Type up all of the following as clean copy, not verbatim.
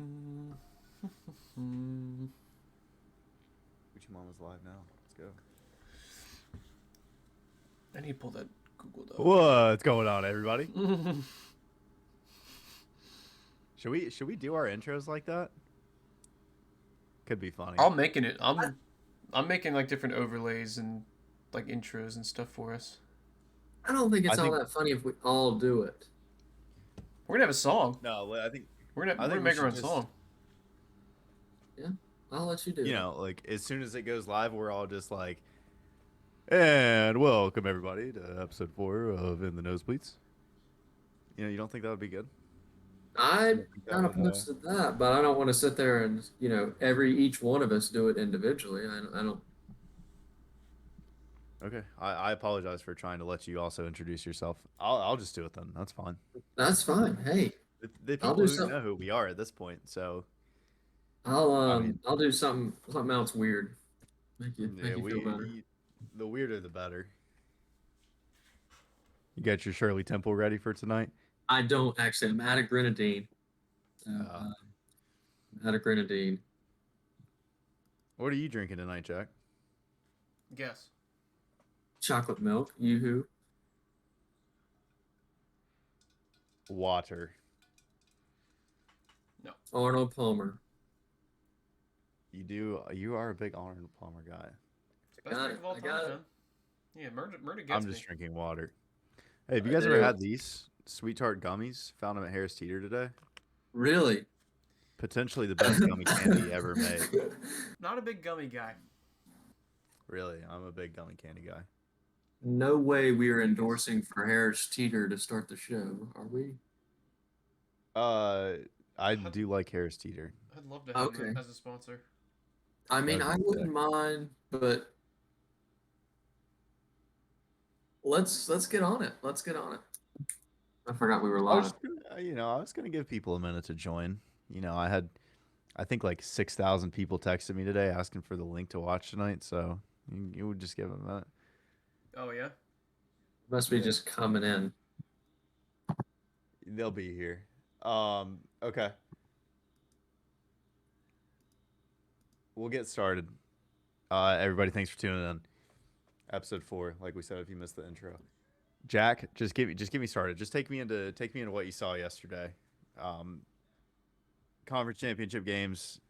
Gucci Mama's live now. Let's go. I need to pull that Google Doc. What's going on, everybody? Should we do our intros like that? Could be funny. I'm making it. I'm making like different overlays and like intros and stuff for us. I don't think it's I all think- that funny if we all do it. We're gonna have a song. No, I think We're I gonna think we make our own should just- song. Yeah, I'll let you do it. you know, like as soon as it goes live, we're all just like, and welcome everybody to episode 4 of In the Nosebleeds. You know, you don't think that would be good? I'm not opposed to that, but I don't want to sit there and each one of us do it individually. I don't. Okay, I apologize for trying to let you also introduce yourself. I'll just do it then. That's fine. That's fine. Hey, The I'll people do who something. know who we are at this point, so I'll do something else weird. Make you yeah, feel better. the weirder the better. You got your Shirley Temple ready for tonight? I don't actually. I'm out of grenadine. Out of grenadine. What are you drinking tonight, Jack? Guess. Chocolate milk. Yoo-hoo. Water. Arnold Palmer. You are a big Arnold Palmer guy. Best got drink it, of all I time, got it. man. Yeah, murder gets I'm just me. drinking water. Hey, have you I guys ever do. had these Sweet Tart gummies? Found them at Harris Teeter today. Really? Potentially the best gummy candy ever made. Not a big gummy guy. Really, I'm a big gummy candy guy. No way we are endorsing for Harris Teeter to start the show, are we? I do like Harris Teeter. I'd love to have Okay. them as a sponsor. I mean, That'd I be wouldn't sick. mind, but let's get on it. Let's get on it. I forgot we were I was live. just I was gonna give people a minute to join. I think like 6,000 people texted me today asking for the link to watch tonight, so you would just give them a minute. Oh yeah. Must be just coming in. They'll be here. Okay. We'll get started. Everybody, thanks for tuning in. Episode 4, like we said, if you missed the intro. Jack, just get me started. Just take me into what you saw yesterday. Conference championship games,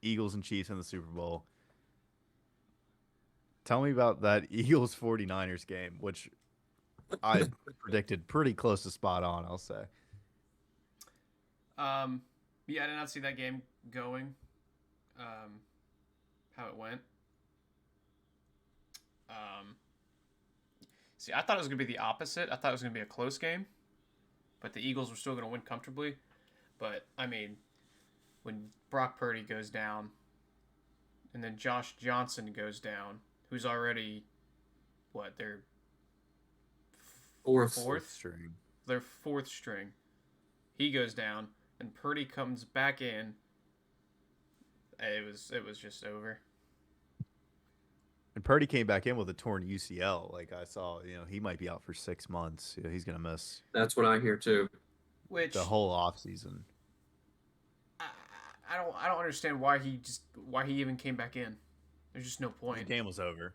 Eagles and Chiefs in the Super Bowl. Tell me about that Eagles 49ers game, which I predicted pretty close to spot on, I'll say. Yeah, I did not see that game going. How it went. See, I thought it was gonna be the opposite. I thought it was gonna be a close game, but the Eagles were still gonna win comfortably. But I mean, when Brock Purdy goes down, and then Josh Johnson goes down, who's already their Fourth. string. their fourth string, he goes down, and Purdy comes back in. It was just over. And Purdy came back in with a torn UCL. Like I saw, he might be out for 6 months. He's gonna miss That's what I hear too. Which the whole offseason. I don't understand why he even came back in. There's just no The point. game was over.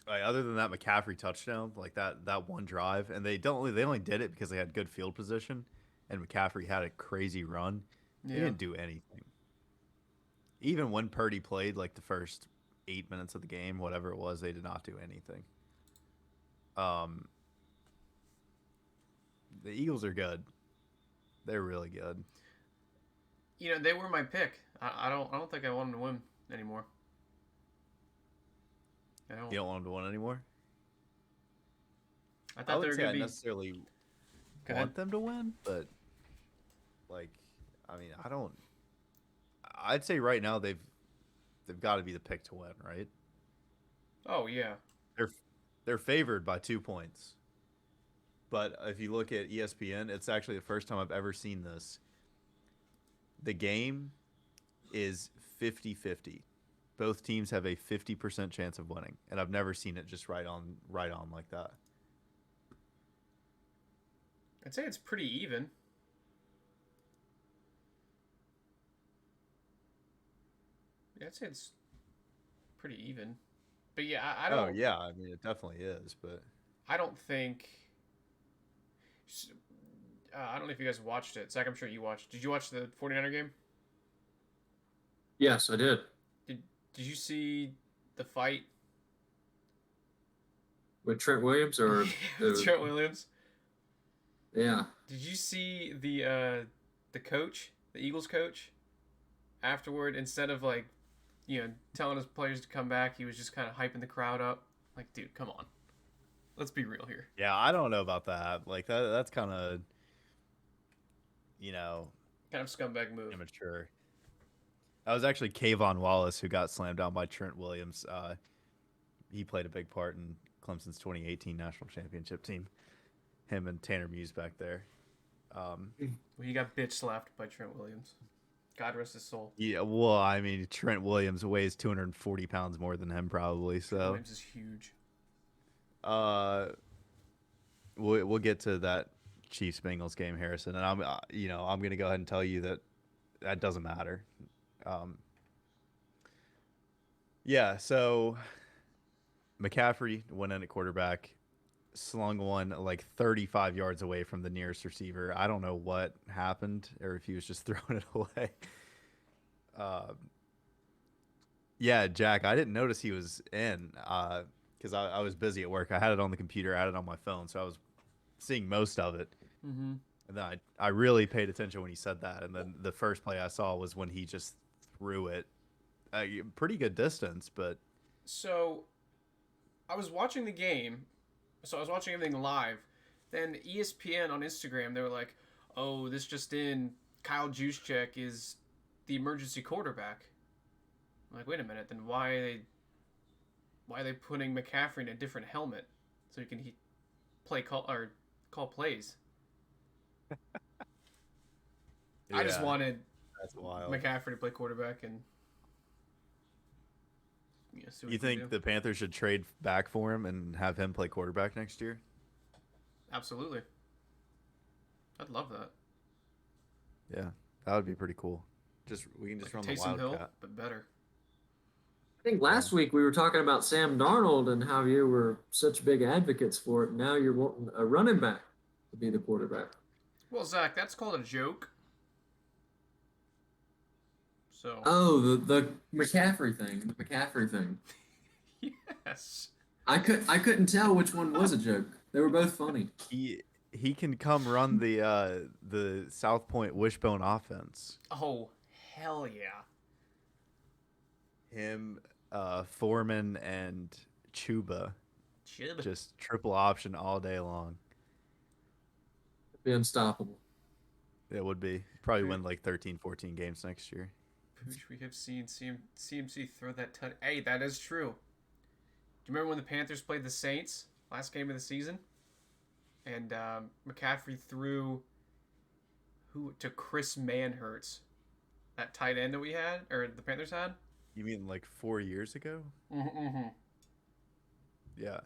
Like, other than that McCaffrey touchdown, like that one drive, and they only did it because they had good field position, and McCaffrey had a crazy run. They Yeah. didn't do anything. Even when Purdy played like the first 8 minutes of the game, whatever it was, they did not do anything. The Eagles are good. They're really good. They were my pick. I don't think I want them to win anymore. I don't. You don't want them to win anymore? I I thought they would were say gonna I be. necessarily Go want ahead. them to win, but I mean, I don't. I'd say right now they've got to be the pick to win, right? Oh yeah. They're favored by 2 points. But if you look at ESPN, it's actually the first time I've ever seen this. The game is 50-50. Both teams have a 50% chance of winning, and I've never seen it just right on like that. I'd say it's pretty even. I'd say it's pretty even. But yeah, I Oh don't. yeah, I mean it definitely is, but I don't think. I don't know if you guys watched it. Zach, I'm sure you watched. Did you watch the 49er game? Yes, I did. Did Did you see the fight? With Trent Williams or With the Trent Williams. yeah. Did you see the coach, the Eagles coach, afterward? Instead of like, telling his players to come back, he was just kind of hyping the crowd up. Like, dude, come on, let's be real here. yeah, I don't know about that. Like that's kind of, you know, Kind of scumbag move. immature. That was actually Kayvon Wallace who got slammed down by Trent Williams. He played a big part in Clemson's 2018 national championship team. Him and Tanner Muse back there. Well, he got bitch slapped by Trent Williams. God rest his soul. Yeah, well, I mean, Trent Williams weighs 240 pounds more than him, probably. Trent So, Williams is huge. we'll get to that Chiefs Bengals game, Harrison, and I'm gonna go ahead and tell you that doesn't matter. Um, yeah, so McCaffrey went in at quarterback, slung one like 35 yards away from the nearest receiver. I don't know what happened or if he was just throwing it away. Um, yeah, Jack, I didn't notice he was in because I was busy at work. I had it on the computer, I had it on my phone, so I was seeing most of it. Mm-hmm. And then I really paid attention when he said that. And then the first play I saw was when he just threw it a pretty good distance, but So, I was watching the game. So I was watching everything live. Then ESPN on Instagram, they were like, "Oh, this just in: Kyle Juszczyk is the emergency quarterback." I'm like, wait a minute. Then why are they putting McCaffrey in a different helmet so he can call plays? I just yeah, wanted that's wild. McCaffrey to play quarterback and see what You he can do. think the Panthers should trade back for him and have him play quarterback next year? Absolutely. I'd love that. Yeah, that would be pretty cool. We can just Like run the Taysom Hill, Wildcat. but better. I think last week we were talking about Sam Darnold and how you were such big advocates for it. Now you're wanting a running back to be the quarterback. Well, Zach, that's called a joke. So. Oh, the McCaffrey thing. The McCaffrey thing. Yes. I couldn't tell which one was a joke. They were both funny. He can come run the South Point Wishbone offense. Oh, hell yeah. Him, Foreman, and Chuba Chib. just triple option all day long. Be unstoppable. It would be probably win like 13, 14 games next year. We have seen CMC throw that touch. Hey, that is true. Do you remember when the Panthers played the Saints last game of the season? And McCaffrey threw to Chris Manhertz, that tight end that we had, or the Panthers had? You mean like 4 years ago? Mm-hmm. Yeah.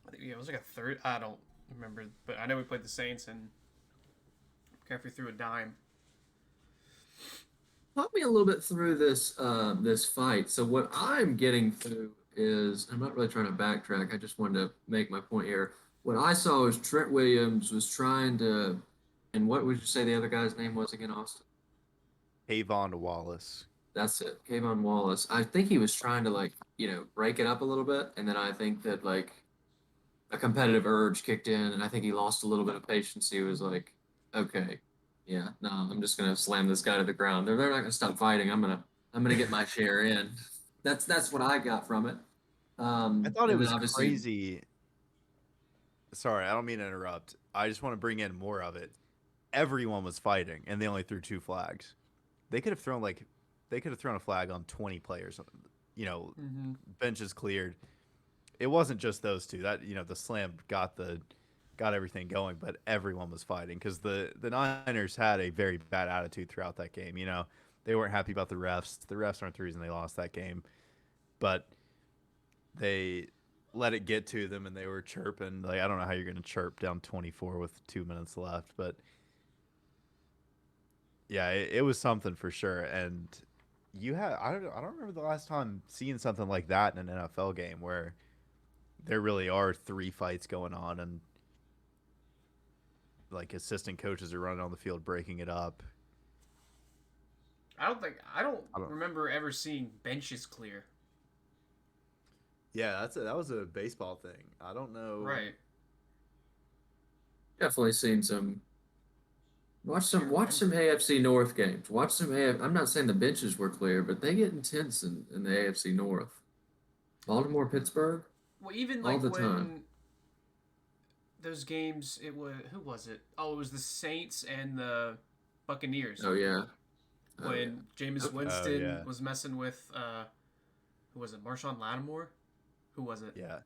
I think it was like a third. I don't remember, but I know we played the Saints and McCaffrey threw a dime. Talk me a little bit through this fight. So what I'm getting through is I'm not really trying to backtrack. I just wanted to make my point here. What I saw is Trent Williams was trying to, and what would you say the other guy's name was again, Austin? Kayvon Wallace. That's it, Kayvon Wallace. I think he was trying to break it up a little bit, and then I think that a competitive urge kicked in, and I think he lost a little bit of patience. He was like, okay, yeah, no, I'm just gonna slam this guy to the ground. They're not gonna stop fighting. I'm gonna get my share in. That's what I got from it. I thought it And then was obviously, crazy. Sorry, I don't mean to interrupt. I just want to bring in more of it. Everyone was fighting, and they only threw 2 flags. They could have thrown a flag on 20 players. Mm-hmm. Benches cleared. It wasn't just those two. That the slam got everything going, but everyone was fighting because the Niners had a very bad attitude throughout that game. They weren't happy about the refs. The refs aren't the reason they lost that game, but they let it get to them and they were chirping. Like, I don't know how you're going to chirp down 24 with 2 minutes left, but Yeah, it was something for sure. And I don't remember the last time seeing something like that in an NFL game where there really are three fights going on and like assistant coaches are running on the field breaking it up. I don't I don't. remember ever seeing benches clear. Yeah, that was a baseball thing. I don't know. Right. Definitely seen some. Can't Watch remember. some AFC North games. Watch some AF. I'm not saying the benches were clear, but they get intense in the AFC North. Baltimore, Pittsburgh, Well, even all like the time. when those games, it was who was it? Oh, it was the Saints and the Buccaneers Oh yeah, oh yeah. when Jameis Okay. Oh Winston yeah, was messing with who was it? Marshawn Lattimore. Who was it? yeah,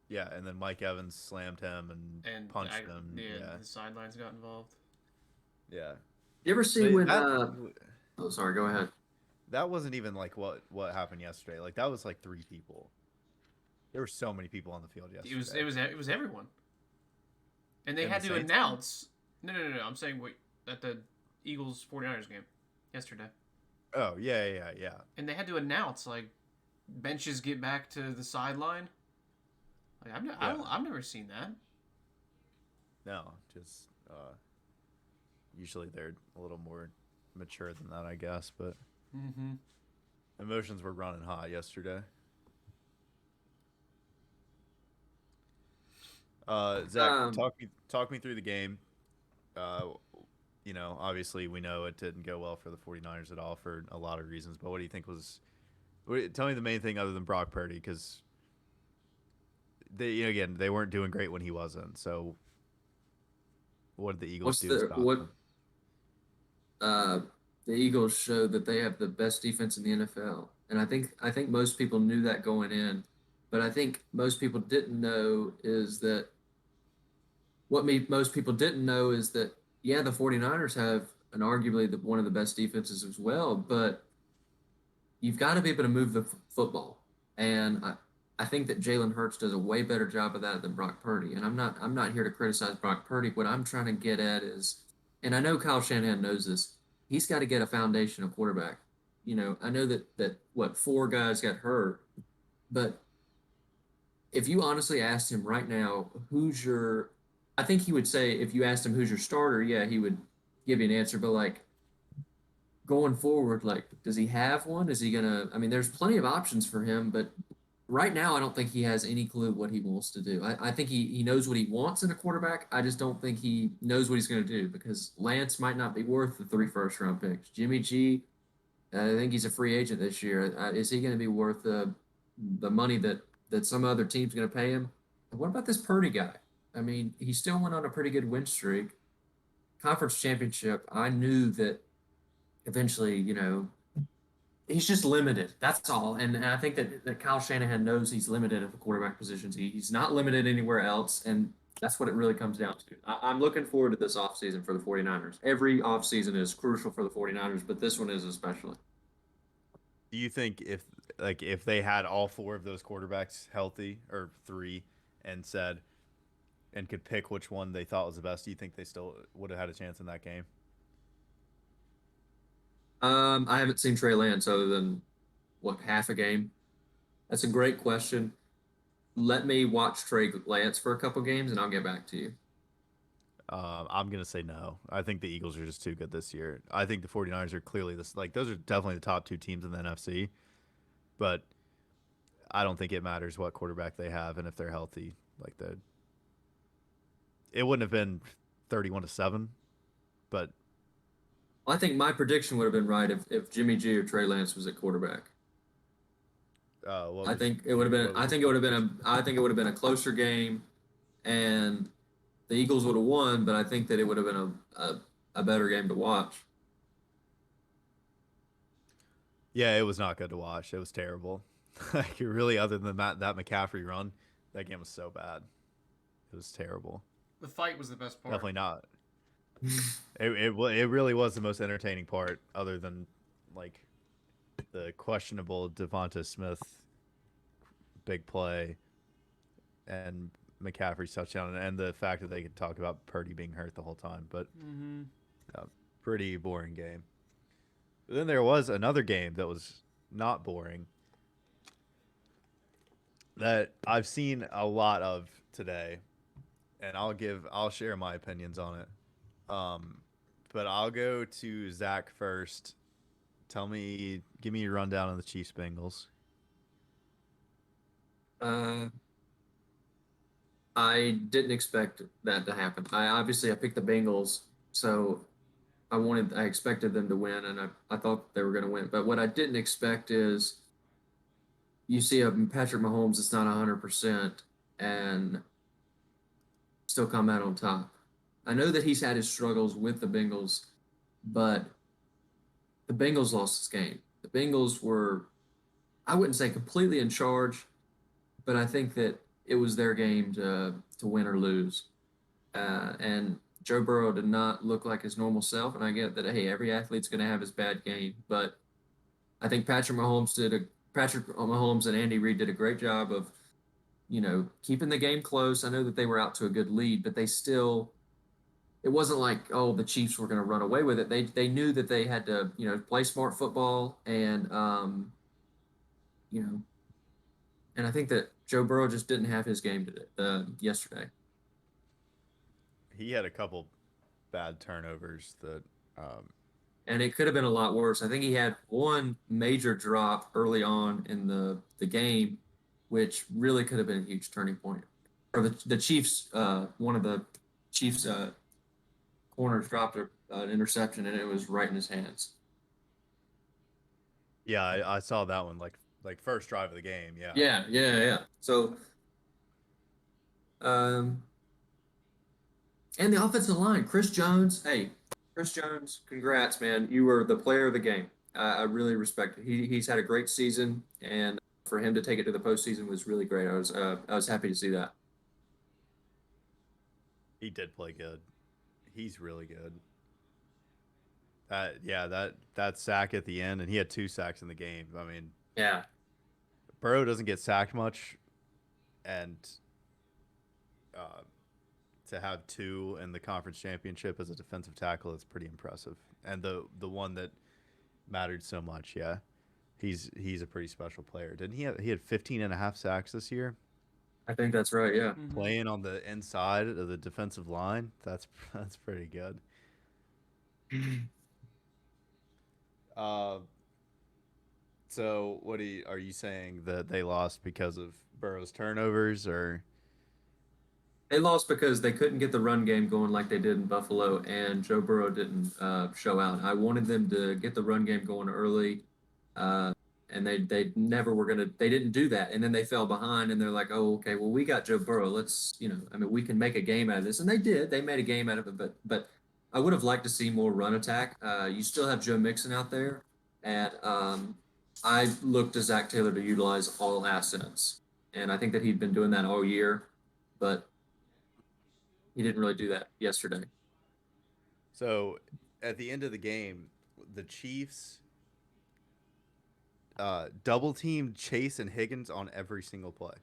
yeah. And then Mike Evans slammed him and And punched him. Yeah, the sidelines got involved. yeah. You ever see But when? Oh, sorry. Go ahead. that wasn't even like what happened yesterday. Like that was like three people. There were so many people on the field yesterday. It was everyone, and they In the had to Saints game? announce. No. I'm saying wait, at the Eagles 49ers game yesterday, Oh yeah. and they had to announce like benches get back to the sideline. Like Yeah. I've never seen that. No, just usually they're a little more mature than that, I guess. But Mm-hmm. emotions were running hot yesterday. Zach, Um, talk me through the game. Uh, obviously we know it didn't go well for the 49ers at all for a lot of reasons. But what do you think was? Tell me the main thing other than Brock Purdy, because again they weren't doing great when he wasn't. So what did the Eagles what's do to the stop what? them? Uh, the Eagles showed that they have the best defense in the NFL, and I think most people knew that going in, but I think most people didn't know is that most people didn't know is that yeah, the 49ers have an arguably one of the best defenses as well, but you've got to be able to move the football. And I think that Jalen Hurts does a way better job of that than Brock Purdy. And I'm not here to criticize Brock Purdy. What I'm trying to get at is, and I know Kyle Shanahan knows this, he's got to get a foundational quarterback. I know that what four guys got hurt, but if you honestly asked him right now, I think he would say if you asked him who's your starter, yeah, he would give you an answer. But like going forward, like, does he have one? Is he gonna? I mean, there's plenty of options for him, but right now, I don't think he has any clue what he wants to do. I think he knows what he wants in a quarterback. I just don't think he knows what he's going to do because Lance might not be worth the 3 first-round picks. Jimmy G, I think he's a free agent this year. Is he going to be worth the money that some other team's going to pay him? And what about this Purdy guy? I mean, he still went on a pretty good win streak. Conference championship. I knew that eventually, he's just limited. That's all. And I think that Kyle Shanahan knows he's limited at the quarterback positions. He's not limited anywhere else. And that's what it really comes down to. I'm looking forward to this offseason for the 49ers. Every offseason is crucial for the 49ers, but this one is especially. Do you think if they had all four of those quarterbacks healthy or three and said and could pick which one they thought was the best, do you think they still would have had a chance in that game? I haven't seen Trey Lance other than, what, half a game? That's a great question. Let me watch Trey Lance for a couple games and I'll get back to you. I'm gonna say no. I think the Eagles are just too good this year. I think the 49ers are clearly this like those are definitely the top two teams in the NFC, but I don't think it matters what quarterback they have and if they're healthy. Like it wouldn't have been 31-7, but I think my prediction would have been right if Jimmy G or Trey Lance was at quarterback. what I was think it would have been. what was I your think it would have been prediction? I think it would have been a closer game, and the Eagles would have won. But I think that it would have been a better game to watch. Yeah, it was not good to watch. It was terrible. Like really, other than that McCaffrey run, that game was so bad. It was terrible. The fight was the best part. Definitely not. It really was the most entertaining part, other than like the questionable Devonta Smith big play and McCaffrey's touchdown, and the fact that they could talk about Purdy being hurt the whole time. But Mm-hmm. uh, Pretty boring game. But then there was another game that was not boring that I've seen a lot of today, and I'll share my opinions on it. Um, but I'll go to Zach first. Give me your rundown on the Chiefs Bengals. Uh, I didn't expect that to happen. I picked the Bengals, so I expected them to win, and I thought they were going to win. But what I didn't expect is you see a Patrick Mahomes that's not 100% and still come out on top. I know that he's had his struggles with the Bengals, but the Bengals lost this game. The Bengals were, I wouldn't say completely in charge, but I think that it was their game to win or lose. And Joe Burrow did not look like his normal self. And I get that, hey, every athlete's going to have his bad game, but I think Patrick Mahomes and Andy Reid did a great job of, keeping the game close. I know that they were out to a good lead, but it wasn't like, oh, the Chiefs were going to run away with it. They knew that they had to, play smart football and, you know, and I think that Joe Burrow just didn't have his game yesterday. He had a couple bad turnovers that And it could have been a lot worse. I think he had one major drop early on in the game, which really could have been a huge turning point. Or the Chiefs, one of the Chiefs corners dropped an interception, and it was right in his hands. yeah, I saw that one like first drive of the game. Yeah. Yeah. So, um, and the offensive line, Chris Jones. Hey, Chris Jones, congrats, man! You were the player of the game. I really respect it. He's had a great season, and for him to take it to the postseason was really great. I was happy to see that. He did play good. He's really good. That sack at the end, and he had 2 sacks in the game. I mean, Yeah, Burrow doesn't get sacked much, and uh, to have 2 in the conference championship as a defensive tackle is pretty impressive. And the one that mattered so much, yeah, he's a pretty special player. Didn't he had 15 and a half sacks this year? I think that's right. Yeah. Mm-hmm. Playing on the inside of the defensive line, that's pretty good. Uh, so are you saying that they lost because of Burrow's turnovers or They lost because they couldn't get the run game going like they did in Buffalo, and Joe Burrow didn't show out. I wanted them to get the run game going early, uh, and they never were gonna. They didn't do that, and then they fell behind, and they're like, "Oh, okay, well, we got Joe Burrow. Let's, I mean, we can make a game out of this," and they did. They made a game out of it, but I would have liked to see more run attack. You still have Joe Mixon out there, and I looked to Zach Taylor to utilize all assets, and I think that he'd been doing that all year, but he didn't really do that yesterday. so at the end of the game, the Chiefs double teamed Chase and Higgins on every single play.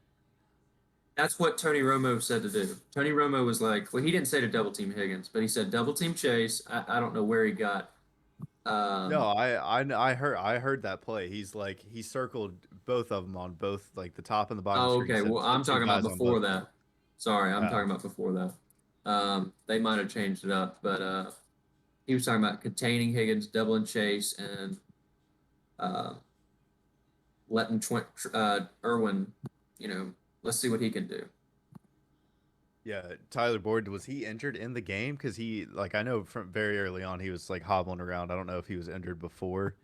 That's what Tony Romo said to do. Tony Romo was like, well, he didn't say to double team Higgins, but he said double team Chase. I don't know where he got. No, Um, I heard that play. He's like he circled both of them on both like the top and the bottom of the oh, screen. He okay. said Well, put I'm two talking about guys on before both of them. that. Sorry, I'm Oh, talking about before that. They might have changed it up, but he was talking about containing Higgins, doubling Chase, and uh, letting Irwin, let's see what he can do. yeah. Tyler Boyd, was he injured in the game? Because he like I know from very early on he was like hobbling around. I don't know if he was injured before.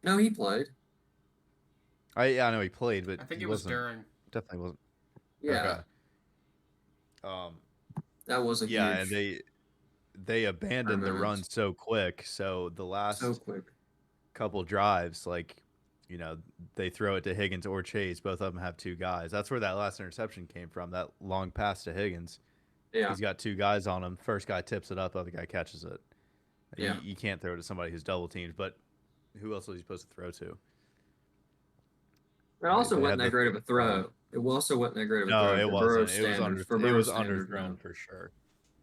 No, he played. I know he played, but I think he it was wasn't during. definitely wasn't. Yeah, Okay. Um. that was a Yeah, and huge they abandoned the run moment. so quick. So the So last quick. couple drives, like, they throw it to Higgins or Chase. Both of them have 2 guys. That's where that last interception came from. That long pass to Higgins. Yeah, He's got 2 guys on him. First guy tips it up, other guy catches it. You, yeah. you can't throw to somebody who's double teamed, but who else was he supposed to throw to? It also They wasn't had that the great of a guy. throw. It also wasn't that great of a No, throw it for wasn't. Burrow's standards. For It was Burrow's standards, man. underthrown for sure.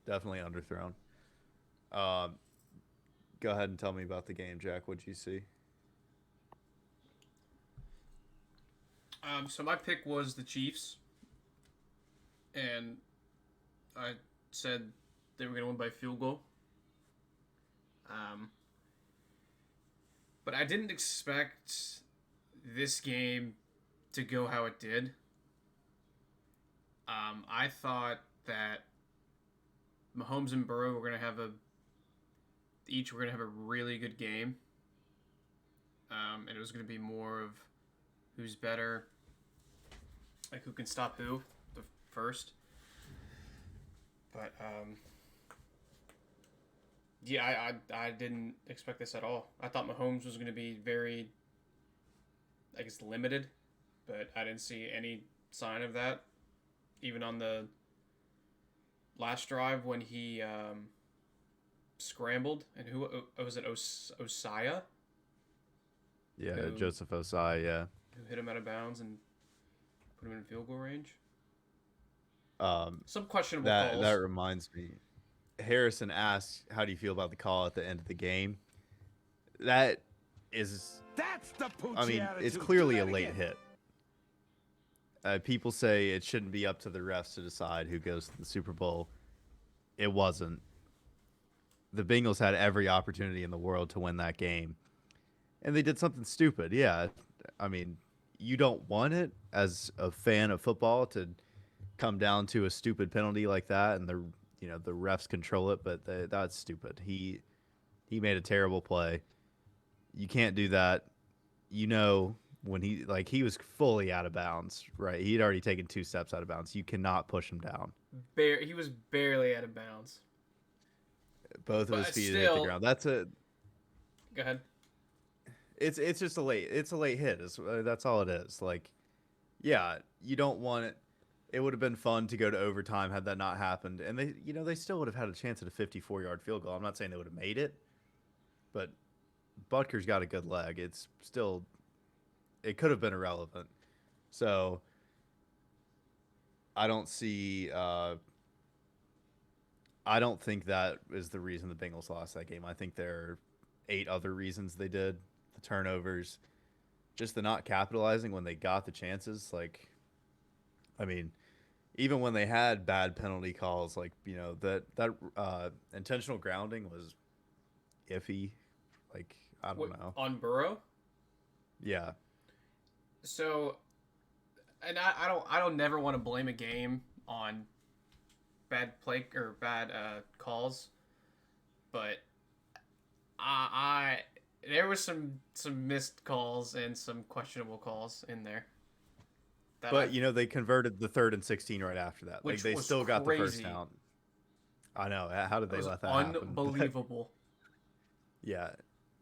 Definitely underthrown. Um, Go ahead and tell me about the game, Jack. What'd you see? So my pick was the Chiefs, and I said they were going to win by field goal. Um, but I didn't expect this game to go how it did. I thought that Mahomes and Burrow were going to have a really good game. And it was going to be more of who's better, like who can stop who the first. But yeah, I didn't expect this at all. I thought Mahomes was going to be very, I guess, limited, but I didn't see any sign of that. Even on the last drive when he scrambled, and who was it? Osaya? Yeah, Who- Joseph Osai. Yeah. Who hit him out of bounds and put him in field goal range? Some questionable That calls. that reminds me. Harrison asked, "How do you feel about the call at the end of the game?" That is, That's the Poochie I mean, attitude. it's Do clearly that a late again. hit. People say it shouldn't be up to the refs to decide who goes to the Super Bowl. It wasn't. The Bengals had every opportunity in the world to win that game, and they did something stupid. Yeah, I mean, you don't want it as a fan of football to come down to a stupid penalty like that, and the refs control it, but that's stupid. He made a terrible play. You can't do that. When he was fully out of bounds, right? He'd already taken 2 steps out of bounds. You cannot push him down. He was barely out of bounds. Both of But his feet hit the still- ground. Go ahead. It's just a late hit. That's all it is. Like, yeah, you don't want it. It would have been fun to go to overtime had that not happened, and they still would have had a chance at a 54-yard field goal. I'm not saying they would have made it, but Butker's got a good leg. It could have been irrelevant. So I don't see. I don't think that is the reason the Bengals lost that game. I think there are 8 other reasons they did. The turnovers, just the not capitalizing when they got the chances. Like, I mean, even when they had bad penalty calls, like, that intentional grounding was iffy. Like, I don't know. On Burrow. Yeah. So, and I don't never want to blame a game on bad play or bad calls, but I there was some missed calls and some questionable calls in there. But they converted the 3rd and 16 right after that. Like, Which they was still got the first crazy. down. I know. How did that they was let that happen? unbelievable. Yeah.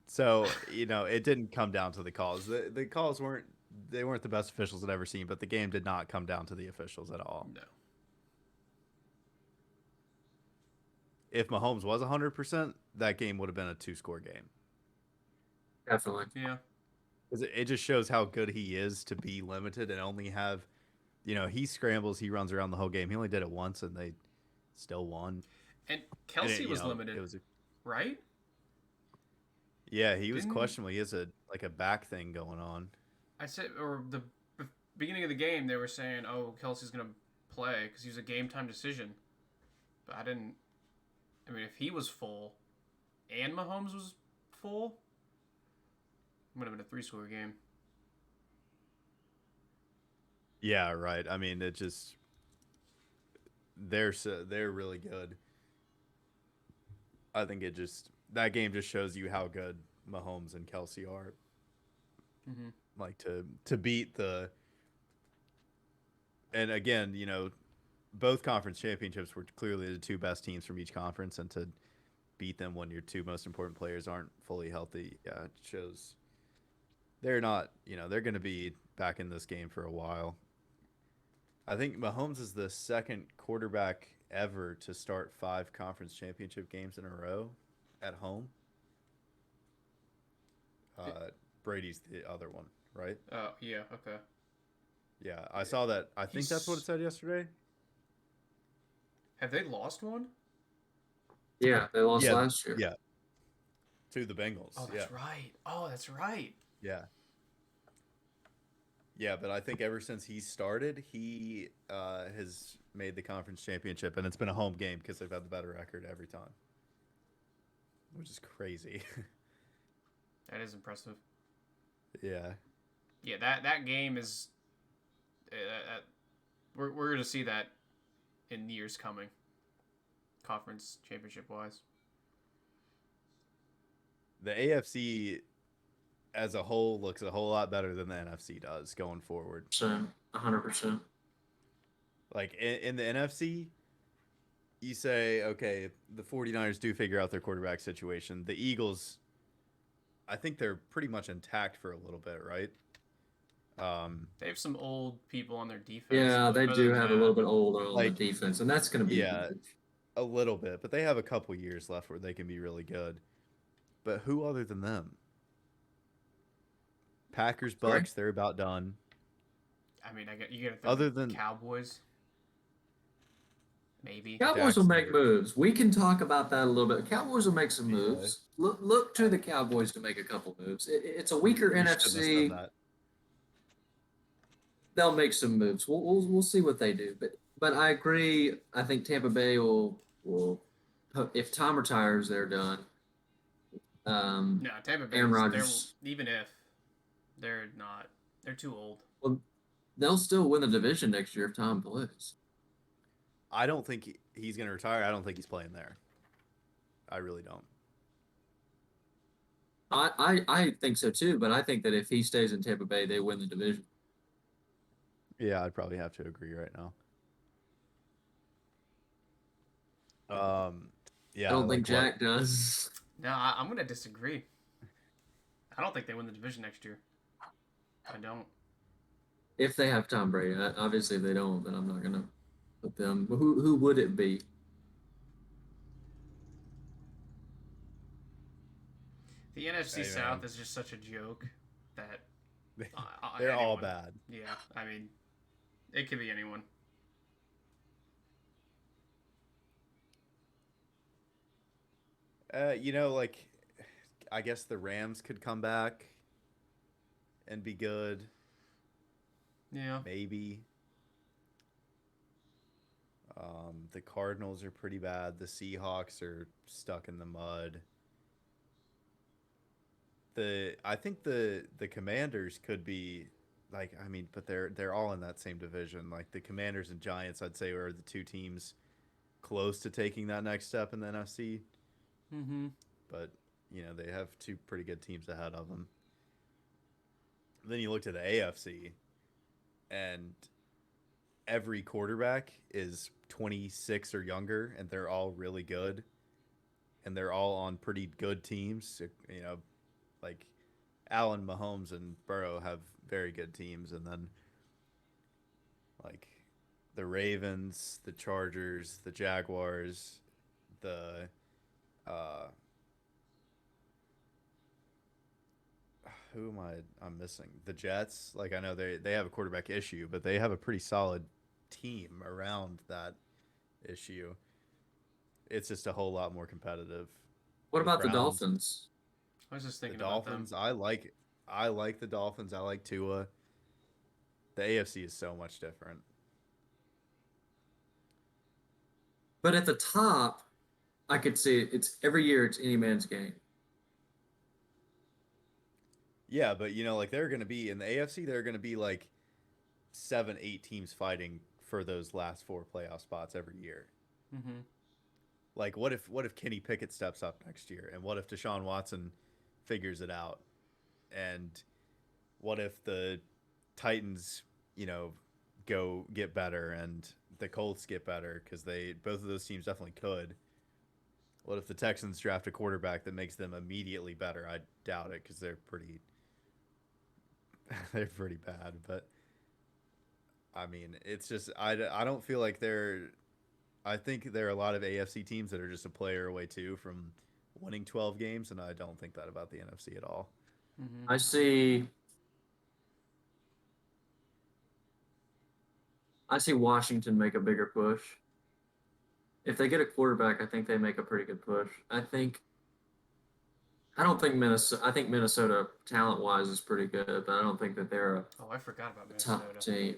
So, it didn't come down to the calls. The calls weren't the best officials I'd ever seen, but the game did not come down to the officials at all. No. If Mahomes was 100%, that game would have been a 2-score game. Definitely. Yeah. 'Cause it just shows how good he is to be limited and only have, he scrambles, he runs around the whole game. He only did it once, and they still won. And Kelsey And was limited, right? Yeah, he was Didn't- questionable. He has a back thing going on. I said, or the beginning of the game, they were saying, "Oh, Kelsey's gonna play because he was a game time decision." But I didn't. I mean, if he was full, and Mahomes was full, it would have been a 3-score game. Yeah, right. I mean, it just they're really good. I think that game just shows you how good Mahomes and Kelsey are. Mm-hmm. Like to beat and again, both conference championships were clearly the 2 best teams from each conference, and to beat them when your 2 most important players aren't fully healthy, yeah, it shows they're not, they're going to be back in this game for a while. I think Mahomes is the 2nd quarterback ever to start 5 conference championship games in a row at home. Brady's the other one, right? Oh, yeah, okay. Yeah, I saw that. I think that's what it said yesterday. Have they lost one? Yeah, they lost Yeah, last year. yeah, to the Bengals. Oh, Yeah, that's right. Oh, that's right. yeah, yeah. But I think ever since he started, he has made the conference championship, and it's been a home game because they've had the better record every time, which is crazy. That is impressive. Yeah, Yeah, that game is. We're gonna see that in years coming, conference championship wise. the AFC as a whole looks a whole lot better than the NFC does going forward. So 100%. Like in the NFC, you say, okay, the 49ers do figure out their quarterback situation. The Eagles, I think they're pretty much intact for a little bit, right? They have some old people on their defense, Yeah, but they other do than have a that, little bit older on the Like, defense, and that's going to be yeah, huge. a little bit, but they have a couple years left where they can be really good. But who other than them? Packers, Sorry? Bucks, they're about done. I mean, you gotta throw the Other than Cowboys, maybe. Cowboys will make Jacksonville, moves. We can talk about that a little bit. Cowboys will make some yeah, moves. Look to the Cowboys to make a couple moves. It's a weaker we shouldn't have said NFC. that. They'll make some moves. We'll see what they do. But I agree. I think Tampa Bay will if Tom retires, they're done. No, Tampa Aaron Bay's they're Rodgers. even if they're not, they're too old. Well, they'll still win the division next year if Tom plays. I don't think he's going to retire. I don't think he's playing there. I really don't. I think so too, but I think that if he stays in Tampa Bay, they win the division. Yeah, I'd probably have to agree right now. Um, I yeah, don't think like what? Jack does. No, I'm gonna disagree. I don't think they win the division next year. I don't. If they have Tom Brady, obviously if they don't, then I'm not gonna put them. Who would it be? The NFC Hey, South man. is just such a joke that They're all anyone. bad. Yeah, I mean, it could be anyone. Like I guess the Rams could come back and be good, Yeah. maybe. The Cardinals are pretty bad. The Seahawks are stuck in the mud. I think the Commanders could be like I mean, but they're all in that same division. Like the Commanders and Giants, I'd say are the two teams close to taking that next step in the NFC. Mm-hmm. But they have two pretty good teams ahead of them. Then you look to the AFC, and every quarterback is 26 or younger, and they're all really good, and they're all on pretty good teams. Like Allen, Mahomes, and Burrow have very good teams, and then like the Ravens, the Chargers, the Jaguars, the uh, who am I'm missing? The Jets. Like I know they have a quarterback issue, but they have a pretty solid team around that issue. It's just a whole lot more competitive. What The about the Browns, Dolphins? I was just the thinking about them. Dolphins. I like the Dolphins. I like Tua. The AFC is so much different. But at the top, I could see it's every year it's any man's game. Yeah, but like they're gonna be in the AFC. They're gonna be like 7, 8 teams fighting for those last 4 playoff spots every year. Mm-hmm. Like what if Kenny Pickett steps up next year, and what if Deshaun Watson figures it out, and what if the Titans, go get better, and the Colts get better because they both of those teams definitely could. What if the Texans draft a quarterback that makes them immediately better? I doubt it because they're pretty they're pretty bad. But I mean, it's just I don't feel like they're. I think there are a lot of AFC teams that are just a player away too from winning 12 games, and I don't think that about the NFC at all. Mm-hmm. I see Washington make a bigger push. if they get a quarterback, I think they make a pretty good push. I don't think Minnesota. I think Minnesota talent wise is pretty good, but I don't think that they're Oh, I forgot about a top Minnesota. team.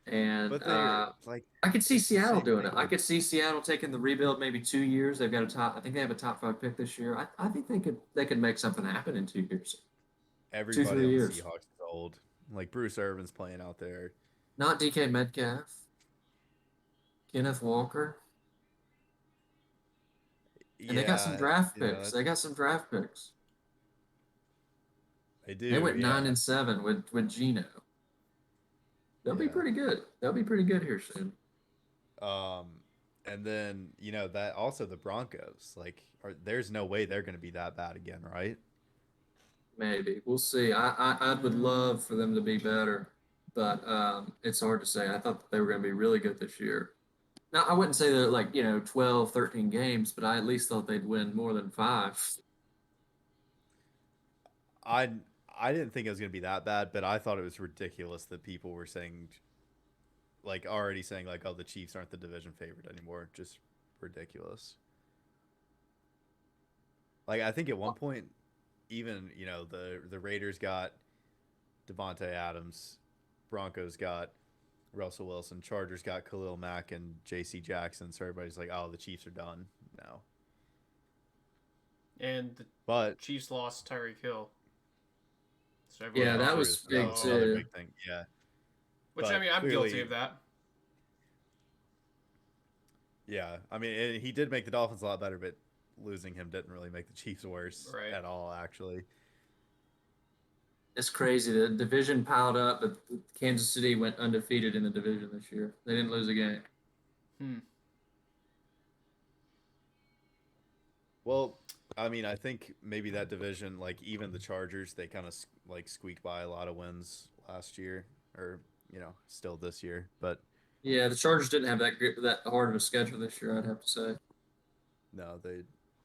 And But they're like, I could see it's the Seattle same doing thing it. I with could see Seattle taking the rebuild maybe 2 years. They've got a top. I think they have a top five pick this year. I think they could make something happen in 2 years, two everybody three on the years. Seahawks is old. Like Bruce Irvin's playing out there. Not DK Metcalf, Kenneth Walker, and they got some Yeah, draft you know, picks. They got some draft picks. they They do. went nine Yeah, and seven with Geno. They'll be yeah. pretty good. They'll be pretty good here soon. Um, and then that also the Broncos. Like, there's no way they're going to be that bad again, right? Maybe we'll see. I would love for them to be better, but it's hard to say. I thought that they were going to be really good this year. Now I wouldn't say they're like 12, 13 games, but I at least thought they'd win more than five. I I didn't think it was going to be that bad, but I thought it was ridiculous that people were saying, like, already saying like, oh, the Chiefs aren't the division favorite anymore. Just ridiculous. Like, I think at one point, even the Raiders got Devonte Adams, Broncos got Russell Wilson, Chargers got Khalil Mack and J.C. Jackson. So everybody's like, oh, the Chiefs are done now. And the But Chiefs lost Tyreek Hill. So everyone's Yeah, yeah, like, that oh, true. was So that big was another oh. too. big thing. Yeah, Which, I but mean, I'm guilty clearly, of that. yeah. I mean, he did make the Dolphins a lot better, but losing him didn't really make the Chiefs worse Right. at all. Actually, It's crazy. The division piled up, but Kansas City went undefeated in the division this year. They didn't lose a game. Hmm. well, I mean, I think maybe that division, like even the Chargers, they kind of like squeaked by a lot of wins last year, or still this year. But Yeah, the Chargers didn't have that hard of a schedule this year. I'd have to say. no,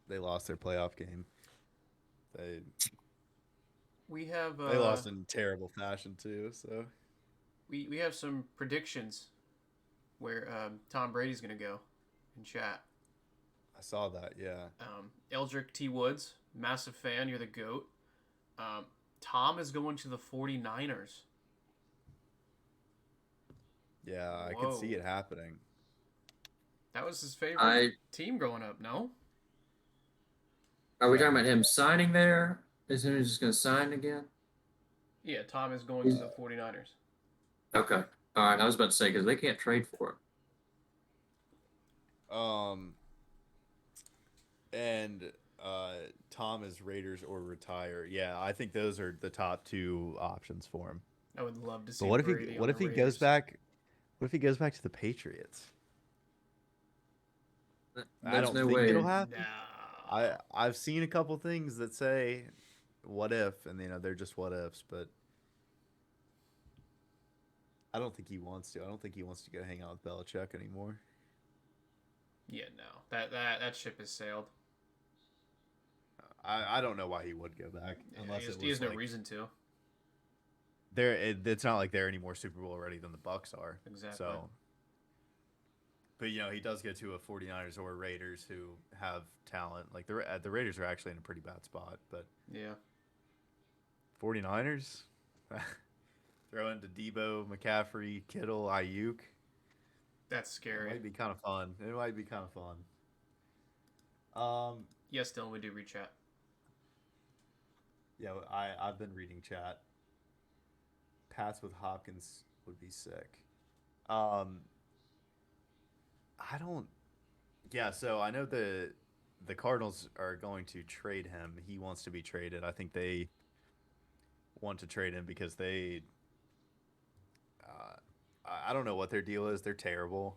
they lost their playoff game. They We have they lost in terrible fashion too. So we have some predictions where Tom Brady's gonna go in chat. I saw that. Yeah, Eldrick T. Woods, massive fan. You're the GOAT. Um, Tom is going to the 49ers. yeah, I could Whoa. see it happening. That was his favorite I team growing up, no? Are we Yeah, talking about him signing there? Is he just going to sign again? Yeah, Tom is going to the 49ers. Okay. All right. I was about to say because they can't trade for Um, and Tom is Raiders or retire. Yeah, I think those are the top two options for him. I would love to see But what if he Brady on what the if he Raiders. goes back? What if he goes back to the Patriots? him. I There's don't no think it'll way. happen. No. I've seen a couple things that say what if, and they're just what ifs, but I don't think he wants to. I don't think he wants to go hang out with Belichick anymore. Yeah, no. That ship has sailed. I don't know why he would go back Yeah, unless it he has was no like reason to. it's not like they're any more Super Bowl ready than the Bucks are. Exactly. So, but he does get to a 49ers or Raiders who have talent. Like the Raiders are actually in a pretty bad spot, but Yeah. 49ers throw into Debo, McCaffrey, Kittle, Ayuk. That's It scary. might be kind of fun. It might be kind of fun. Yes, Dylan, we do read chat. Yeah, I've been reading chat. Pats with Hopkins would be sick. Um, I don't. Yeah, so I know the Cardinals are going to trade him. He wants to be traded. I think they want to trade him because they. I don't know what their deal is. They're terrible.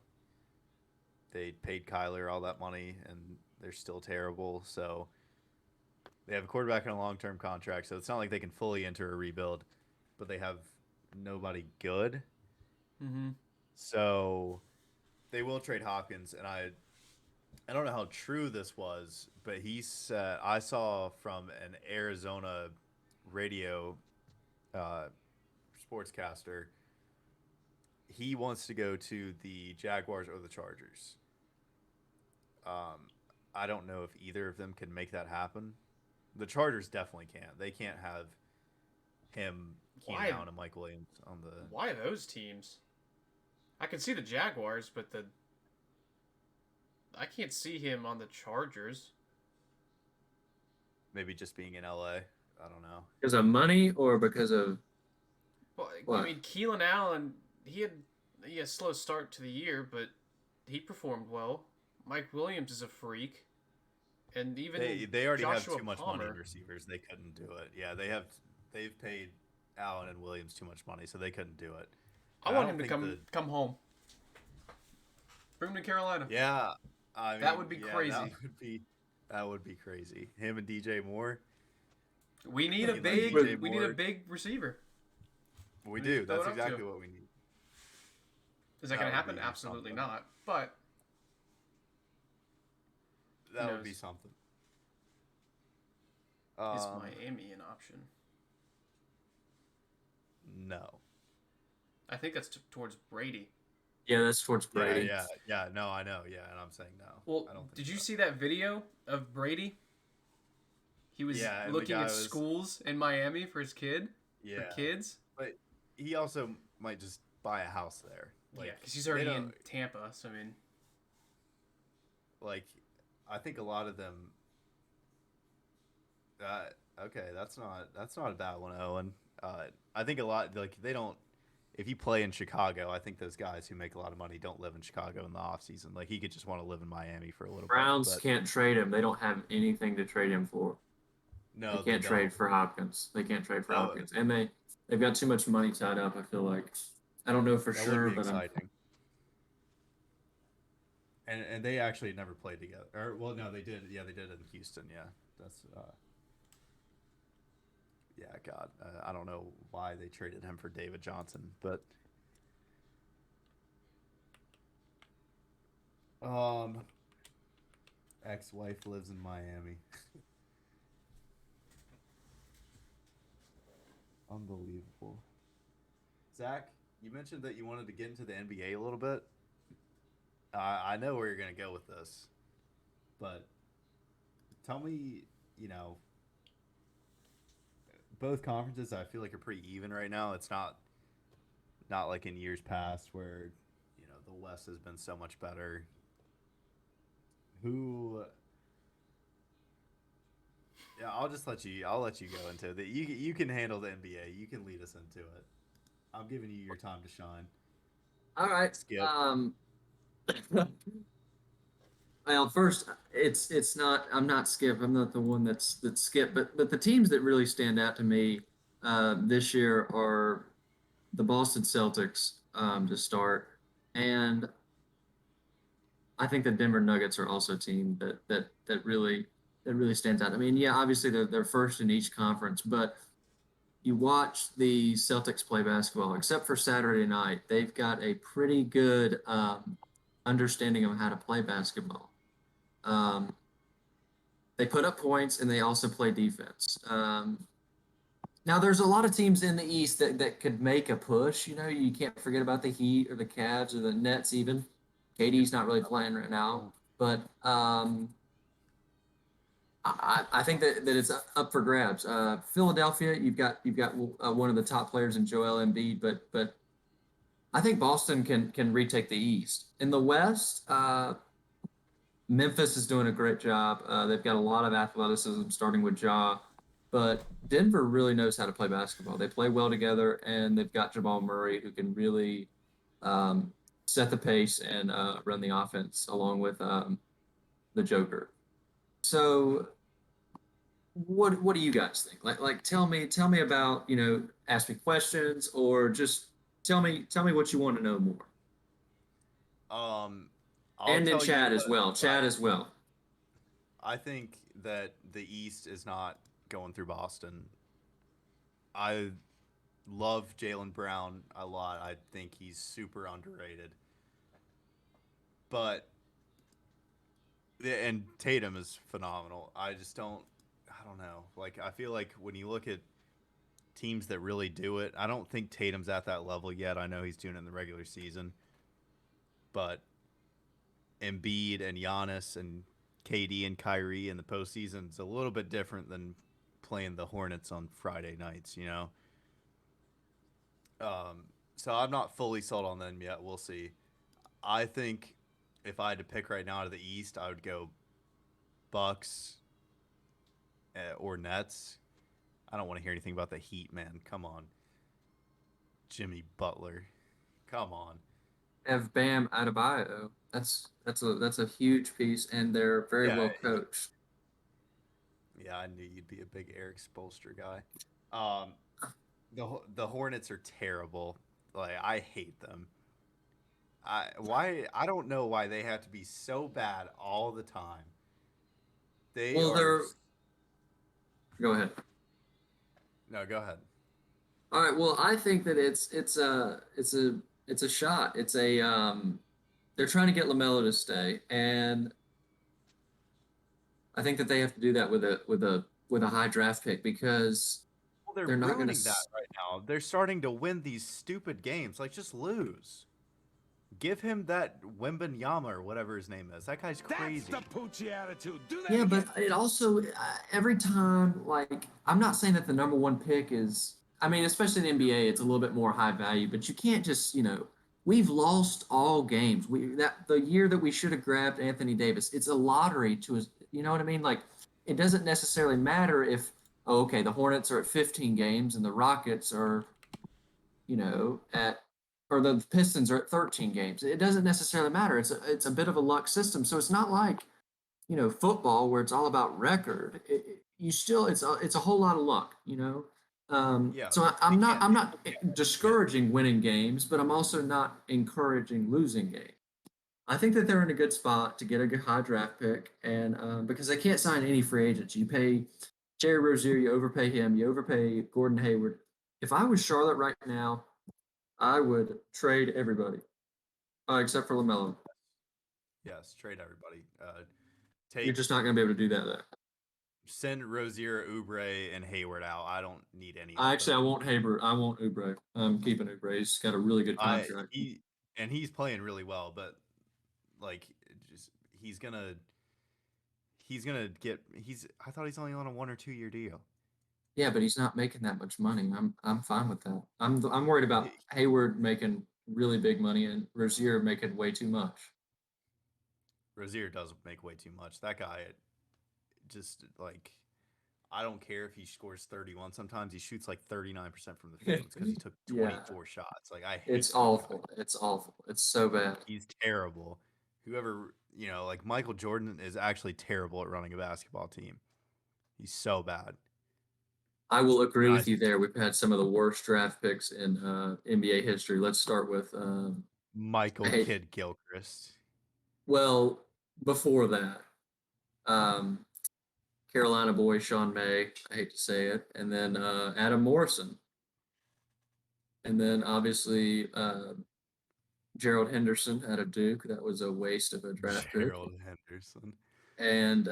They paid Kyler all that money, and they're still terrible. So they have a quarterback on a long-term contract. So it's not like they can fully enter a rebuild, but they have nobody good. Mm-hmm. So they will trade Hopkins, and I don't know how true this was, but he said I saw from an Arizona radio uh, sportscaster he wants to go to the Jaguars or the Chargers. I don't know if either of them can make that happen. The Chargers definitely can't. They can't have him, Keenan Why? Allen, and Mike Williams on the. Why those teams? I can see the Jaguars, but I can't see him on the Chargers. Maybe just being in LA. I don't know. Because of money or because of Well, what? I mean, Keelan Allen, he had a slow start to the year, but he performed well. Mike Williams is a freak, and even They already Joshua have too much money Palmer. in receivers. They couldn't do it. Yeah, they've paid Allen and Williams too much money, so they couldn't do it. I And want don't him to think come home. Bring him to Carolina. Yeah, I mean, That would be yeah, crazy. That would be crazy. Him and DJ Moore. We need a Like big DJ we need a Moore. big receiver. We Who do you do. throw That's it up to? exactly what we need. Is that That going to would happen? be Absolutely something. not. But That would knows? be something. is Miami an option? No. I think that's towards Brady. Yeah, that's towards Brady. Yeah. No, I know. Yeah, and I'm saying no. Well, I don't think did you so. see that video of Brady? He was Yeah, and the looking guy at was- schools in Miami for his kid, Yeah, for kids. but he also might just buy a house there. Yeah, because he's they already don't- in Tampa. So I mean, Like, I think a lot of them. Okay, that's not a bad one, Owen. I think a lot they don't. If you play in Chicago, I think those guys who make a lot of money don't live in Chicago in the off season. Like he could just want to live in Miami for a little Browns bit. But can't trade him. They don't have anything to trade him for. no, They can't trade don't. for Hopkins. They can't trade for No. Hopkins, and they've got too much money tied up. I feel like I don't know for That sure, would be but exciting. And they actually never played together. Or well, no, they did. Yeah, they did in Houston. Yeah, that's. Yeah, God, I don't know why they traded him for David Johnson, but ex-wife lives in Miami. Unbelievable. Zach, you mentioned that you wanted to get into the NBA a little bit. I know where you're going to go with this, but tell me, both conferences I feel like are pretty even right now. It's not like in years past where, the West has been so much better. Who Yeah, I'll let you go into it. You can handle the NBA. You can lead us into it. I'm giving you your time to shine. all right. Skip. Well, first, it's not. I'm not Skip. I'm not the one that's Skip. But the teams that really stand out to me this year are the Boston Celtics to start, and I think the Denver Nuggets are also a team that really stands out. I mean, yeah, obviously they're first in each conference, but you watch the Celtics play basketball, except for Saturday night, they've got a pretty good understanding of how to play basketball. Um, they put up points and they also play defense. Now, there's a lot of teams in the East that could make a push. You can't forget about the Heat or the Cavs or the Nets even. KD's not really playing right now, but I think that it's up for grabs. Philadelphia, you've got one of the top players in Joel Embiid, but I think Boston can retake the East. In the West, Memphis is doing a great job. They've got a lot of athleticism, starting with Ja, but Denver really knows how to play basketball. They play well together, and they've got Jamal Murray who can really set the pace and run the offense along with the Joker. So what do you guys think? Like tell me about, ask me questions or just tell me what you want to know more. I'll And in tell chat you as well. Chat as well. I think that the East is not going through Boston. I love Jaylen Brown a lot. I think he's super underrated. But and Tatum is phenomenal. I don't know. Like I feel like when you look at teams that really do it, I don't think Tatum's at that level yet. I know he's doing it in the regular season. But Embiid and Giannis and KD and Kyrie in the postseason is a little bit different than playing the Hornets on Friday nights, you know? So I'm not fully sold on them yet. We'll see. I think if I had to pick right now out of the East, I would go Bucks or Nets. I don't want to hear anything about the Heat, man. Come on. Jimmy Butler. Come on. Have Bam Adebayo. That's a huge piece, and they're very Yeah, well coached. yeah, I knew you'd be a big Eric Spoelstra guy. Um, the Hornets are terrible. Like I hate them. I don't know why they have to be so bad all the time. They Well, are. they're go ahead. No, go ahead. All right. Well, I think that it's a shot. It's a they're trying to get Lamelo to stay, and I think that they have to do that with a high draft pick because Well, they're they're not going to. ruining that right now. They're starting to win these stupid games. Like just lose. Give him that Wembanyama or whatever his name is. That guy's crazy. That's the Poochie attitude. Do that Yeah, again. but it also every time like I'm not saying that the number one pick is. I mean, especially in the NBA, it's a little bit more high value, but you can't just we've lost all games. That the year that we should have grabbed Anthony Davis, it's a lottery to us. You know what I mean? Like it doesn't necessarily matter if okay, the Hornets are at 15 games and the Rockets are at or the Pistons are at 13 games. It doesn't necessarily matter. It's a bit of a luck system. So it's not like football where it's all about record. You still it's a whole lot of luck. Yeah, So they I'm can't. not Yeah, discouraging winning games, but I'm also not encouraging losing games. I think that they're in a good spot to get a good high draft pick, and because they can't sign any free agents, you pay Jerry Rozier, you overpay him, you overpay Gordon Hayward. If I was Charlotte right now, I would trade everybody except for Lamelo. yes. Trade everybody. You're Take just not going to be able to do that there. send Rozier, Oubre, and Hayward out. I don't need any I of actually I them. want Haber. I want Oubre. I'm keeping Oubre. He's got a really good I contract. he and he's playing really well, but like just he's gonna get he's I thought he's only on a 1 or 2 year deal. Yeah, but he's not making that much money. I'm fine with that. I'm worried about He- Hayward making really big money and Rozier making way too much. Rozier does make way too much. That guy just like I don't care if he scores 31. Sometimes he shoots like 39% from the field. It's because he took Yeah, 24 shots. Like I hate it's that guy. awful. It's awful. It's so bad. He's terrible. Whoever like Michael Jordan is actually terrible at running a basketball team. He's so bad. I will agree I with you there. We've had some of the worst draft picks in NBA history. Let's start with Michael hey, Kidd Gilchrist. well, before that, um, Carolina boy Sean May. I hate to say it, and then Adam Morrison, and then obviously Gerald Henderson out of Duke. That was a waste of a draft pick, Gerald Henderson. and